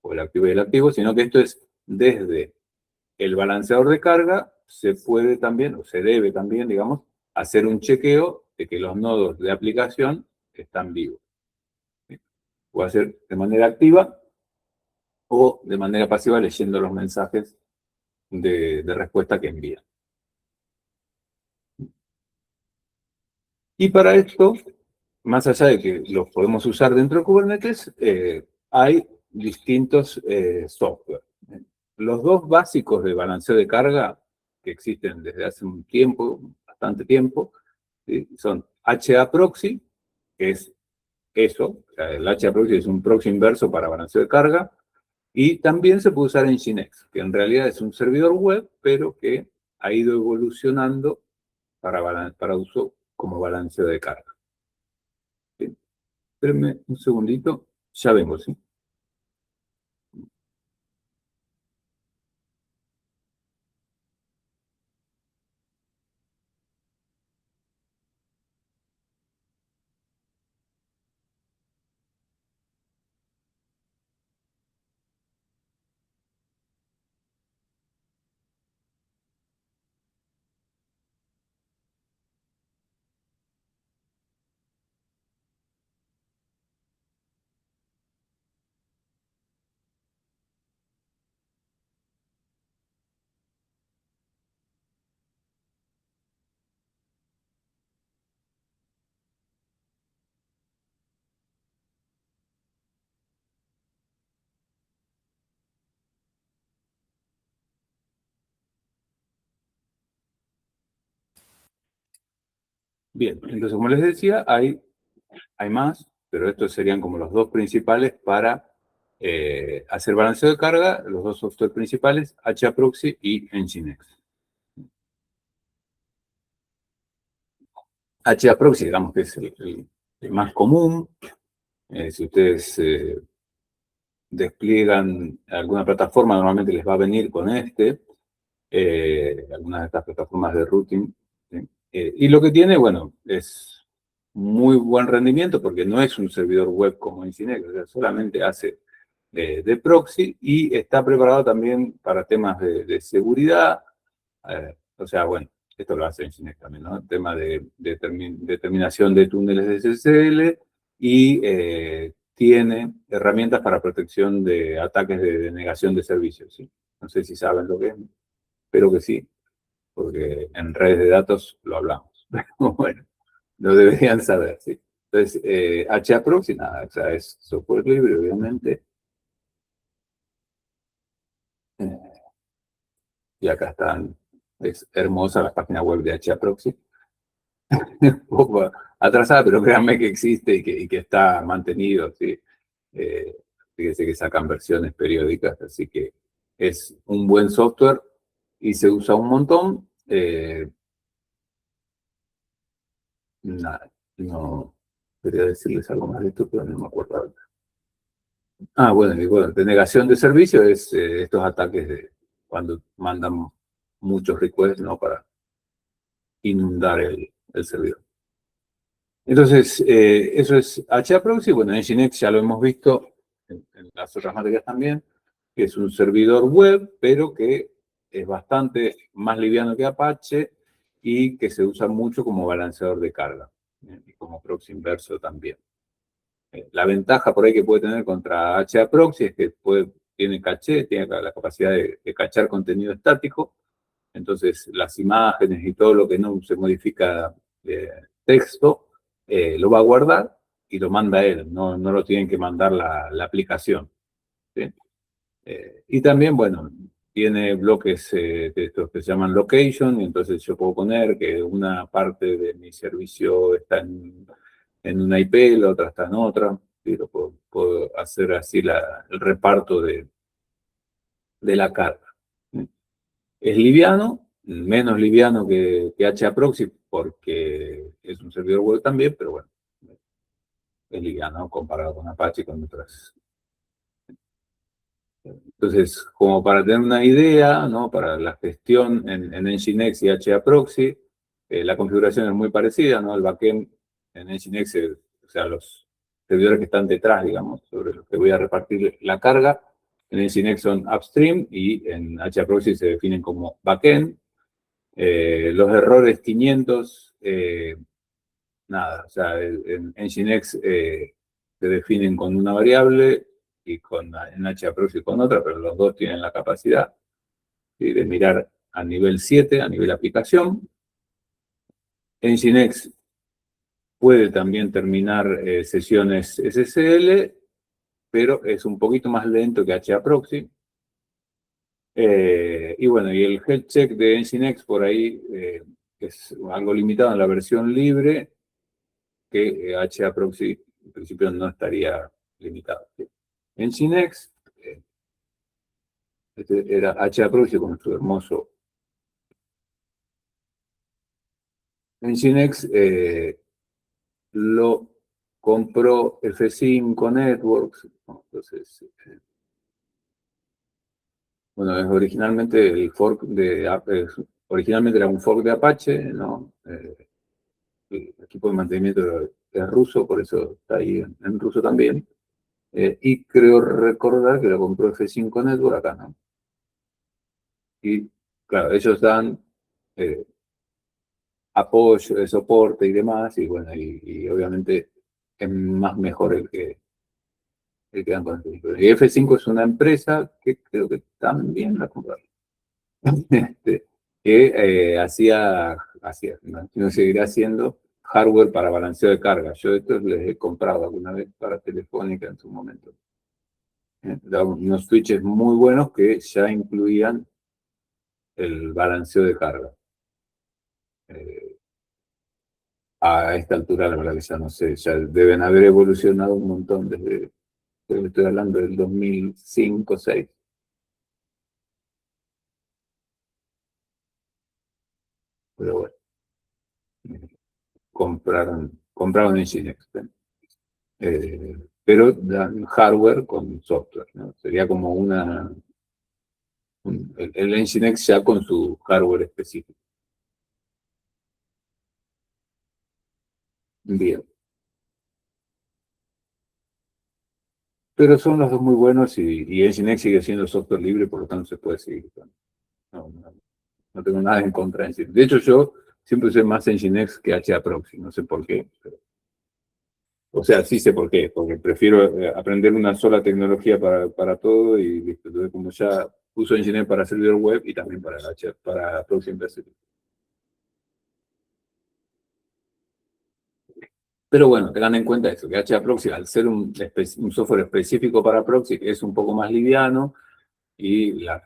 o el activo y el activo, sino que esto es desde el balanceador de carga, se puede también, o se debe también, digamos, hacer un chequeo de que los nodos de aplicación están vivos. ¿Sí? Puede hacer de manera activa o de manera pasiva leyendo los mensajes de respuesta que envía. Y para esto, más allá de que los podemos usar dentro de Kubernetes, hay distintos software. Los dos básicos de balanceo de carga que existen desde hace un tiempo, bastante tiempo. ¿Sí? Son HA proxy, que es eso, o sea, el HA proxy es un proxy inverso para balanceo de carga, y también se puede usar en Nginx, que en realidad es un servidor web, pero que ha ido evolucionando para uso como balanceo de carga. ¿Sí? Espérenme un segundito, ya vengo, ¿sí? Bien, entonces como les decía, hay más, pero estos serían como los dos principales para hacer balanceo de carga, los dos software principales, HAProxy y Nginx. HAProxy, digamos que es el más común. Si ustedes despliegan alguna plataforma, normalmente les va a venir con algunas de estas plataformas de routing. ¿Sí? Y lo que tiene, bueno, es muy buen rendimiento porque no es un servidor web como Nginx, o sea, solamente hace de proxy y está preparado también para temas de seguridad. O sea, bueno, esto lo hace Nginx también, ¿no? El tema de determinación de túneles de SSL y tiene herramientas para protección de ataques de denegación de servicios. ¿Sí? No sé si saben lo que es, espero que sí, porque en redes de datos lo hablamos. Pero bueno, lo deberían saber, ¿sí? Entonces, HAProxy, nada, o sea, es software libre, obviamente. Y acá están, es hermosa la página web de HAProxy. Un poco atrasada, pero créanme que existe y que está mantenido, ¿sí? Eh, Fíjense que sacan versiones periódicas, así que es un buen software y se usa un montón. Nada, no quería decirles algo más de esto, pero no me acuerdo ahora. Ah, bueno, y bueno, de negación de servicio es estos ataques de cuando mandan muchos requests, ¿no? Para inundar el servidor. Entonces, eso es HAProxy. Bueno, Nginx ya lo hemos visto en las otras materias también, que es un servidor web, pero que es bastante más liviano que Apache y que se usa mucho como balanceador de carga, y como proxy inverso también. La ventaja por ahí que puede tener contra HAProxy es que tiene caché, tiene la capacidad de cachar contenido estático, entonces las imágenes y todo lo que no se modifica texto, lo va a guardar y lo manda él, no lo tienen que mandar la aplicación. ¿Sí? Y también, bueno, tiene bloques de estos que se llaman location, y entonces yo puedo poner que una parte de mi servicio está en una IP, la otra está en otra, y puedo hacer así el reparto de la carga. ¿Sí? Es liviano, menos liviano que HAProxy, porque es un servidor web también, pero bueno, es liviano comparado con Apache y con otras. Entonces, como para tener una idea, ¿no? Para la gestión en Nginx y HAProxy, la configuración es muy parecida, ¿no? El backend en Nginx, o sea, los servidores que están detrás, digamos, sobre los que voy a repartir la carga, en Nginx son upstream y en HAProxy se definen como backend. Los errores 500, nada, o sea, en Nginx se definen con una variable y en HAProxy con otra, pero los dos tienen la capacidad, ¿sí? De mirar a nivel 7, a nivel aplicación. Nginx puede también terminar sesiones SSL, pero es un poquito más lento que HAProxy. Y bueno, y el health check de Nginx por ahí, es algo limitado en la versión libre, que HAProxy en principio no estaría limitado. En Nginx, este era HAProxy con su hermoso. En Nginx lo compró F5 Networks, ¿no? Entonces, bueno, es originalmente el fork de originalmente era un fork de Apache, ¿no? El equipo de mantenimiento es ruso, por eso está ahí en ruso también. Y creo recordar que lo compró F5 Network acá, ¿no? Y claro, ellos dan apoyo, soporte y demás, y bueno, y obviamente es más mejor el que dan con el. Y F5 es una empresa que creo que también la compraron. Este, que hacía, no seguirá haciendo hardware para balanceo de carga. Yo estos les he comprado alguna vez para Telefónica en su momento. Unos switches muy buenos que ya incluían el balanceo de carga. A esta altura, la verdad que ya no sé, ya deben haber evolucionado un montón desde, creo que estoy hablando del 2005-2006. Pero bueno, compraron en Nginx. Pero dan hardware con software, ¿no? Sería como el Nginx ya con su hardware específico. Bien. Pero son los dos muy buenos y Nginx sigue siendo software libre, por lo tanto se puede seguir. No tengo nada en contra de Nginx. De hecho, yo siempre usé más Nginx que HAProxy, no sé por qué. O sea, sí sé por qué, porque prefiero aprender una sola tecnología para todo y listo. Entonces, como ya uso Nginx para servidor web y también para Proxy en PC. Pero bueno, tengan en cuenta eso, que HAProxy, al ser un software específico para proxy, es un poco más liviano y las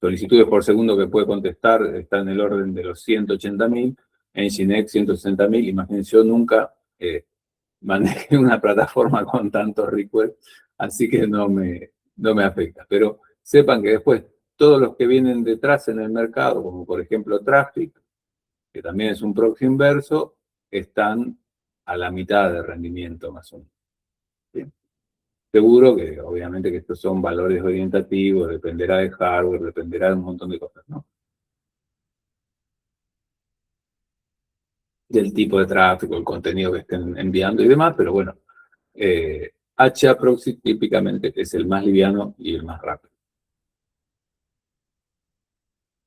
solicitudes por segundo que puede contestar están en el orden de los 180.000, en Nginx 160.000. Imagínense, yo nunca manejé una plataforma con tantos requests, así que no me afecta. Pero sepan que después todos los que vienen detrás en el mercado, como por ejemplo Traffic, que también es un proxy inverso, están a la mitad de rendimiento más o menos. Bien. Seguro que obviamente que estos son valores orientativos, dependerá de hardware, dependerá de un montón de cosas, ¿no? Del tipo de tráfico, el contenido que estén enviando y demás, pero bueno, HAProxy típicamente es el más liviano y el más rápido.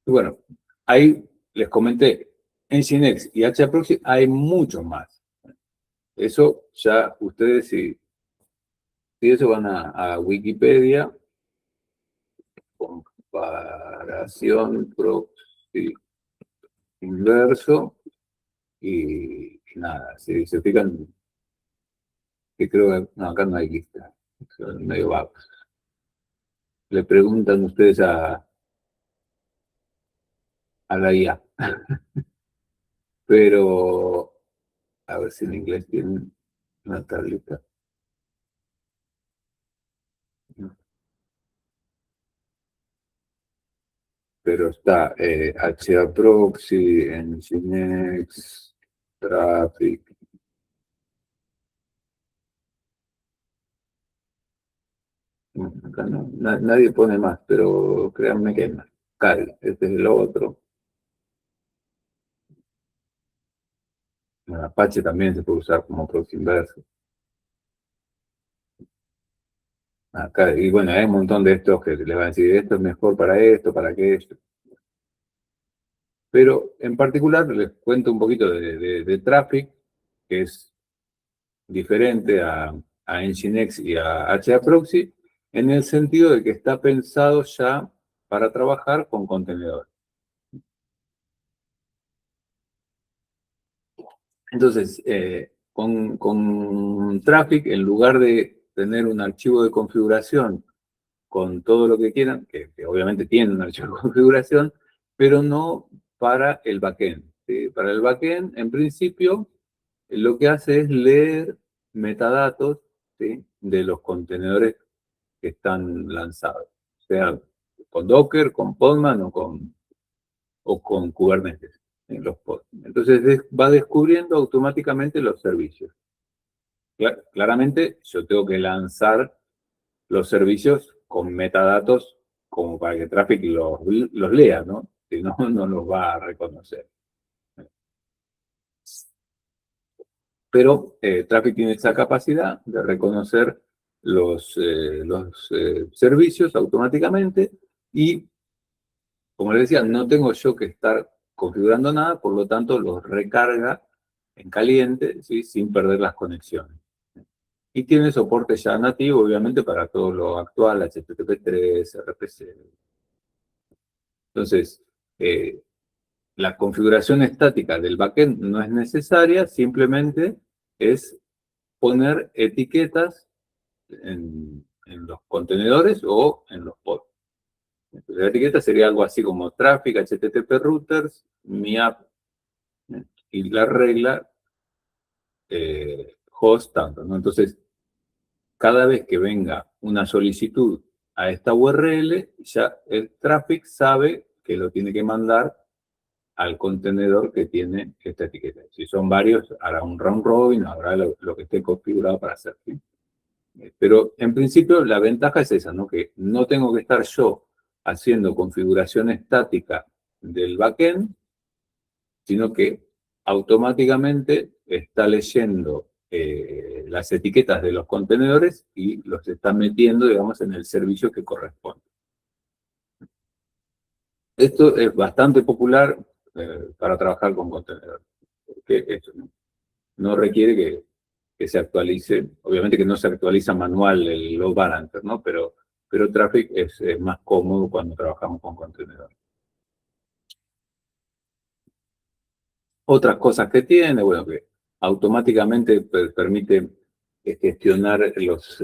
Y bueno, ahí les comenté, en Nginx y HAProxy hay muchos más. Eso ya ustedes, si eso van a Wikipedia, comparación proxy inverso, y nada, si se fijan, que creo que no, acá no hay lista, son medio vagos. Le preguntan ustedes a la IA, pero a ver si en inglés tienen una tablita. Pero está HAProxy, Nginx, Traffic. Acá nadie pone más, pero créanme que hay más. Kali, este es el otro. Bueno, Apache también se puede usar como proxy inverso. Acá, y bueno, hay un montón de estos que les van a decir, esto es mejor para esto, para aquello. Pero en particular les cuento un poquito de Traffic, que es diferente a Nginx y a HAProxy, en el sentido de que está pensado ya para trabajar con contenedores. Entonces, con Traffic, en lugar de tener un archivo de configuración con todo lo que quieran, que obviamente tiene un archivo de configuración, pero no para el backend, ¿sí? Para el backend, en principio, lo que hace es leer metadatos, ¿sí?, de los contenedores que están lanzados, sea con Docker, con Podman o con Kubernetes, en los pods. Entonces va descubriendo automáticamente los servicios. Claramente yo tengo que lanzar los servicios con metadatos como para que Traffic los lea, ¿no? Si no, no los va a reconocer. Pero Traffic tiene esa capacidad de reconocer los servicios automáticamente y, como les decía, no tengo yo que estar configurando nada, por lo tanto los recarga en caliente, ¿sí?, sin perder las conexiones. Y tiene soporte ya nativo, obviamente, para todo lo actual, HTTP3, RPC. Entonces, la configuración estática del backend no es necesaria, simplemente es poner etiquetas en los contenedores o en los pods. Entonces, la etiqueta sería algo así como traffic, HTTP routers, mi app, y la regla host tanto, ¿no? Entonces, cada vez que venga una solicitud a esta URL, ya el traffic sabe que lo tiene que mandar al contenedor que tiene esta etiqueta. Si son varios, hará un round robin, habrá lo que esté configurado para hacer, ¿sí? Pero en principio la ventaja es esa, ¿no? Que no tengo que estar yo haciendo configuración estática del backend, sino que automáticamente está leyendo las etiquetas de los contenedores y los está metiendo, digamos, en el servicio que corresponde. Esto es bastante popular para trabajar con contenedores, porque esto no requiere que se actualice, obviamente que no se actualiza manual el load balancer, ¿no? Pero Traffic es más cómodo cuando trabajamos con contenedores. Otras cosas que tiene, bueno, que automáticamente permite gestionar los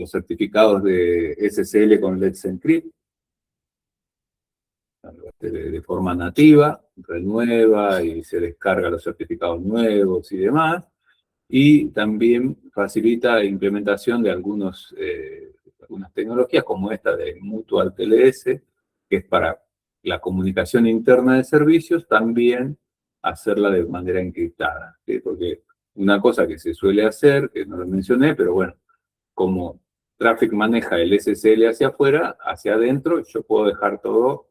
certificados de SSL con Let's Encrypt de forma nativa, renueva y se descarga los certificados nuevos y demás. Y también facilita implementación de algunas tecnologías como esta de Mutual TLS, que es para la comunicación interna de servicios, también hacerla de manera encriptada, ¿sí? Porque una cosa que se suele hacer, que no lo mencioné, pero bueno, como Traffic maneja el SSL hacia afuera, hacia adentro, yo puedo dejar todo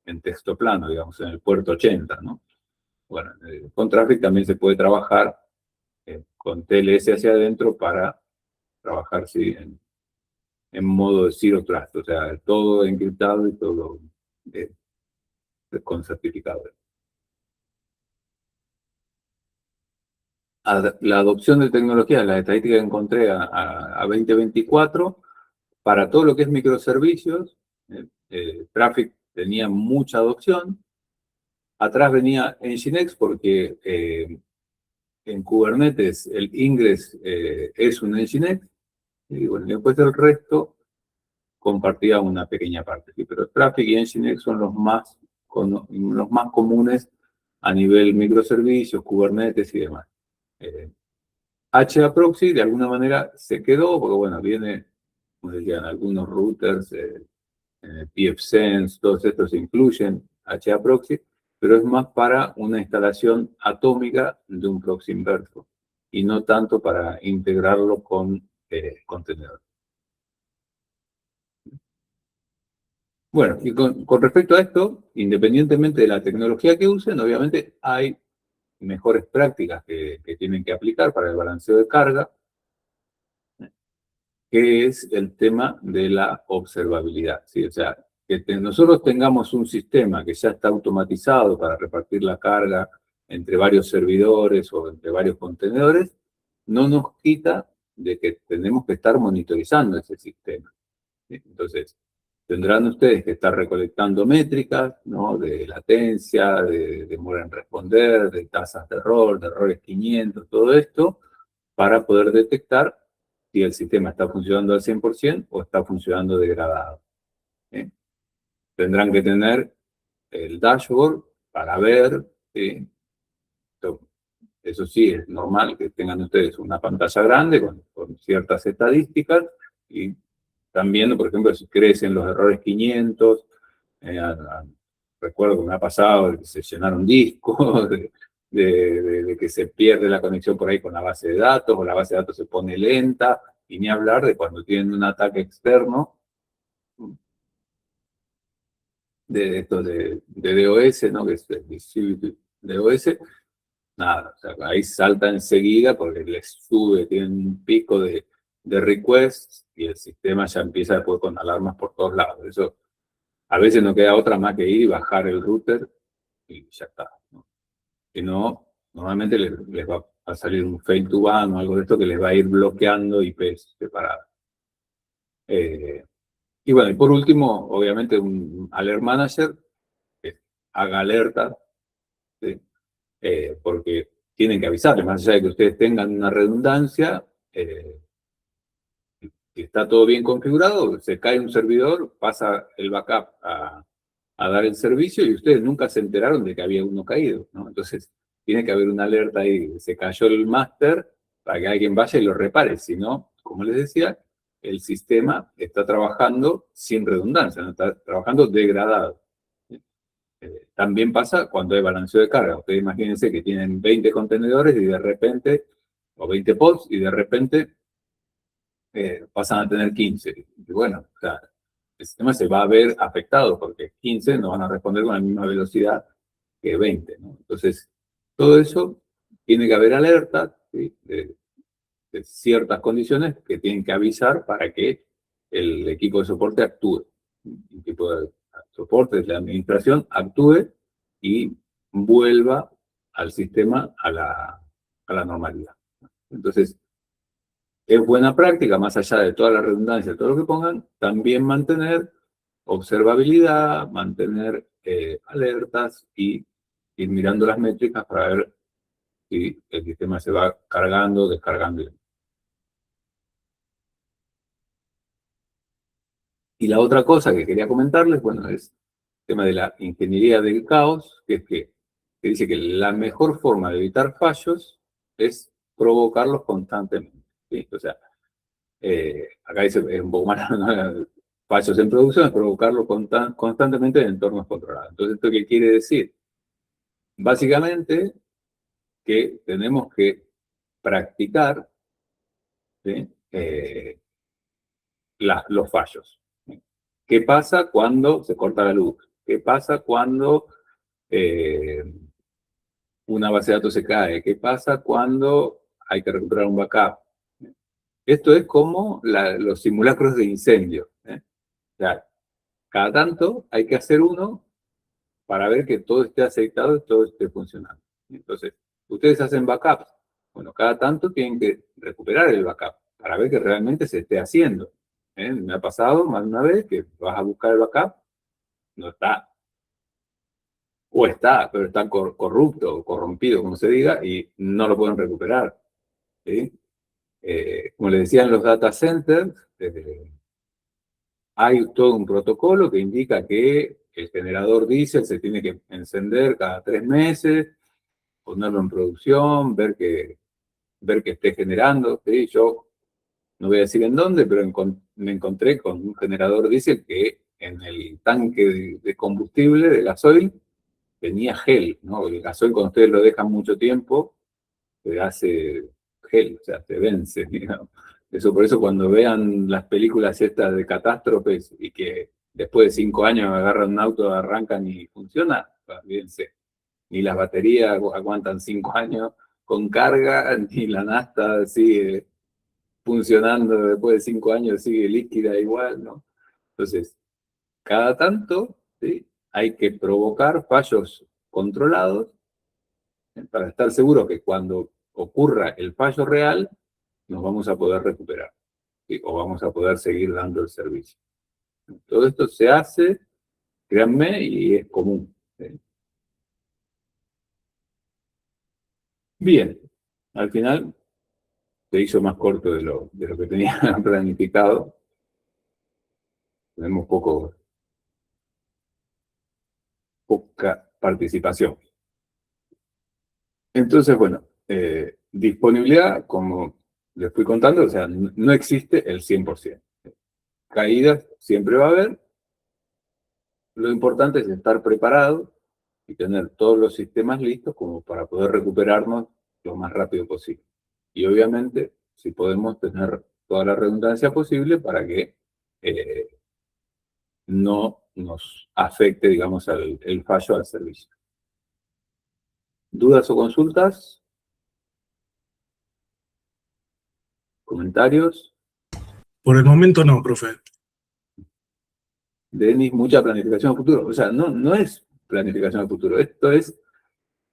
en texto plano, digamos, en el puerto 80, ¿no? Bueno, con Traffic también se puede trabajar con TLS hacia adentro para trabajar, sí, en modo de Zero Trust, o sea, todo encriptado y todo con certificado. La adopción de tecnología, la estadística que encontré a 2024, para todo lo que es microservicios, Traffic tenía mucha adopción. Atrás venía Nginx porque en Kubernetes el Ingress es un Nginx, y bueno, después el resto compartía una pequeña parte, ¿sí? Pero Traffic y Nginx son los más comunes a nivel microservicios, Kubernetes y demás. HAProxy de alguna manera se quedó, porque bueno, viene, como decían, algunos routers, pfSense, todos estos incluyen HAProxy, pero es más para una instalación atómica de un proxy inverso y no tanto para integrarlo con contenedores. Bueno, y con respecto a esto, independientemente de la tecnología que usen, obviamente hay mejores prácticas que tienen que aplicar para el balanceo de carga, que es el tema de la observabilidad, ¿sí? O sea, que nosotros tengamos un sistema que ya está automatizado para repartir la carga entre varios servidores o entre varios contenedores, no nos quita de que tenemos que estar monitorizando ese sistema, ¿sí? Entonces, tendrán ustedes que estar recolectando métricas, ¿no? De latencia, de demora en responder, de tasas de errores 500, todo esto, para poder detectar si el sistema está funcionando al 100% o está funcionando degradado, ¿sí? Tendrán que tener el dashboard para ver, ¿sí? Eso sí, es normal que tengan ustedes una pantalla grande con ciertas estadísticas y están viendo, por ejemplo, si crecen los errores 500. Recuerdo que me ha pasado de que se llenaron discos, de que se pierde la conexión por ahí con la base de datos, o la base de datos se pone lenta, y ni hablar de cuando tienen un ataque externo de esto de DOS, ¿no? Que es el Distributed DOS. Nada, o sea, ahí salta enseguida porque les sube, tienen un pico de requests y el sistema ya empieza después con alarmas por todos lados. Eso a veces no queda otra más que ir y bajar el router y ya está, ¿no? Si no, normalmente les va a salir un fail to ban o algo de esto que les va a ir bloqueando IPs separadas. Y bueno, y por último, obviamente un alert manager que haga alertas, ¿sí? Porque tienen que avisarles, más allá de que ustedes tengan una redundancia, si está todo bien configurado, se cae un servidor, pasa el backup a dar el servicio y ustedes nunca se enteraron de que había uno caído, ¿no? Entonces, tiene que haber una alerta ahí, se cayó el máster para que alguien vaya y lo repare, si no, como les decía, el sistema está trabajando sin redundancia, ¿no? Está trabajando degradado. También pasa cuando hay balanceo de carga. Ustedes imagínense que tienen 20 contenedores y de repente, o 20 pods, y de repente pasan a tener 15. Y bueno, o sea, el sistema se va a ver afectado porque 15 no van a responder con la misma velocidad que 20, ¿no? Entonces, todo eso tiene que haber alertas, ¿sí? De ciertas condiciones que tienen que avisar para que el equipo de soporte actúe. El equipo de soporte de la administración actúe y vuelva al sistema a la normalidad. Entonces, es buena práctica, más allá de toda la redundancia, todo lo que pongan, también mantener observabilidad, mantener alertas y ir mirando las métricas para ver si el sistema se va cargando, descargando. Y la otra cosa que quería comentarles, bueno, es el tema de la ingeniería del caos, que es que dice que la mejor forma de evitar fallos es provocarlos constantemente, ¿sí? O sea, acá dice, es un poco más, ¿no? Fallos en producción, es provocarlo constantemente en entornos controlados. Entonces, ¿esto qué quiere decir? Básicamente, que tenemos que practicar, ¿sí? Los fallos. ¿Qué pasa cuando se corta la luz? ¿Qué pasa cuando eh, una base de datos se cae? ¿Qué pasa cuando hay que recuperar un backup? Esto es como los simulacros de incendio, ¿eh? O sea, cada tanto hay que hacer uno para ver que todo esté aceitado y todo esté funcionando. Entonces, ustedes hacen backups. Bueno, cada tanto tienen que recuperar el backup para ver que realmente se esté haciendo. Me ha pasado más de una vez que vas a buscar el backup, no está, o está, pero está corrupto o corrompido, como se diga, y no lo pueden recuperar, ¿sí? Como les decía, en los data centers hay todo un protocolo que indica que el generador diésel se tiene que encender cada 3 meses, ponerlo en producción, ver que esté generando, ¿sí? Yo no voy a decir en dónde, pero me encontré con un generador diésel que en el tanque de combustible de gasoil tenía gel, ¿no? El gasoil cuando ustedes lo dejan mucho tiempo, se hace gel, o sea, se vence, digamos. Por eso cuando vean las películas estas de catástrofes y que después de 5 años agarran un auto, arrancan y funciona, olvídense. Ni las baterías aguantan 5 años con carga, ni la nafta sigue funcionando después de 5 años, sigue líquida igual, ¿no? Entonces, cada tanto, ¿sí? Hay que provocar fallos controlados, para estar seguros que cuando ocurra el fallo real, nos vamos a poder recuperar, ¿sí? O vamos a poder seguir dando el servicio. Todo esto se hace, créanme, y es común, ¿sí? Bien, al final se hizo más corto de lo que tenía planificado. Tenemos poca participación. Entonces, bueno, disponibilidad, como les fui contando, o sea, no existe el 100%. Caídas siempre va a haber. Lo importante es estar preparado y tener todos los sistemas listos como para poder recuperarnos lo más rápido posible. Y obviamente, si podemos tener toda la redundancia posible para que no nos afecte, digamos, el fallo al servicio. ¿Dudas o consultas? ¿Comentarios? Por el momento no, profe. Denis, mucha planificación a futuro. O sea, no es planificación a futuro. Esto es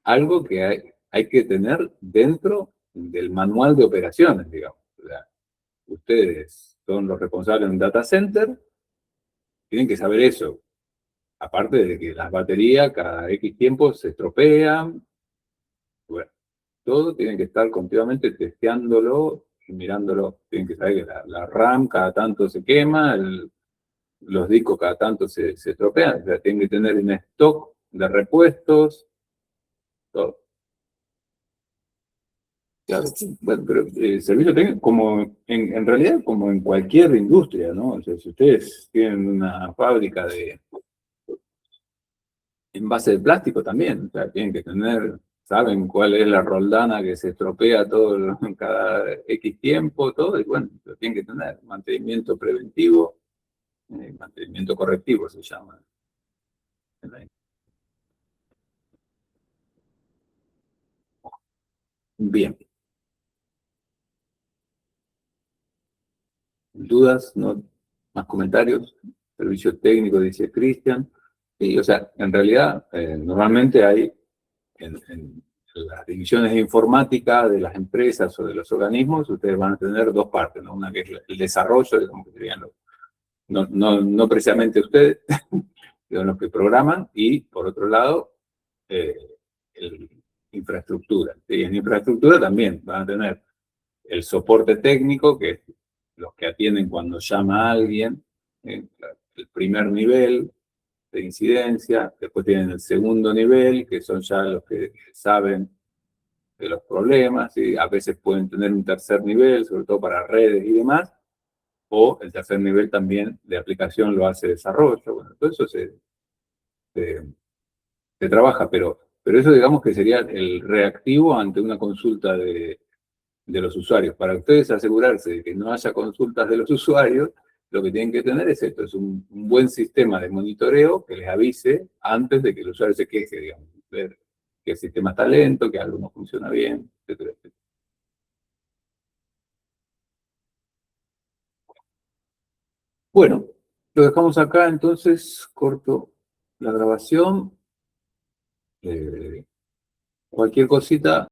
algo que hay que tener dentro del manual de operaciones, digamos. O sea, ustedes son los responsables de un data center, tienen que saber eso. Aparte de que las baterías cada X tiempo se estropean. Bueno, todo tienen que estar continuamente testeándolo y mirándolo. Tienen que saber que la RAM cada tanto se quema, los discos cada tanto se estropean. O sea, tienen que tener un stock de repuestos, todo. Claro, bueno, pero el servicio técnico, como en realidad, como en cualquier industria, ¿no? O sea, si ustedes tienen una fábrica de envase de plástico también, o sea, tienen que tener, saben cuál es la roldana que se estropea cada X tiempo, todo, y bueno, lo tienen que tener. Mantenimiento preventivo, mantenimiento correctivo se llama. Bien. ¿Dudas? ¿No? ¿Más comentarios? Servicio técnico, dice Cristian. Sí, o sea, en realidad, normalmente hay en las divisiones de informática de las empresas o de los organismos, ustedes van a tener dos partes, ¿no? Una que es el desarrollo, digamos que serían no precisamente ustedes, sino los que programan, y por otro lado, el infraestructura. Y en infraestructura también van a tener el soporte técnico, que es los que atienden cuando llama a alguien, el primer nivel de incidencia, después tienen el segundo nivel, que son ya los que saben de los problemas, y a veces pueden tener un tercer nivel, sobre todo para redes y demás, o el tercer nivel también de aplicación lo hace desarrollo. Bueno, todo eso se trabaja, pero eso digamos que sería el reactivo ante una consulta de los usuarios. Para ustedes asegurarse de que no haya consultas de los usuarios, lo que tienen que tener es esto, es un buen sistema de monitoreo que les avise antes de que el usuario se queje, digamos, ver que el sistema está lento, que algo no funciona bien, etcétera, etcétera. Bueno, lo dejamos acá, entonces corto la grabación. Cualquier cosita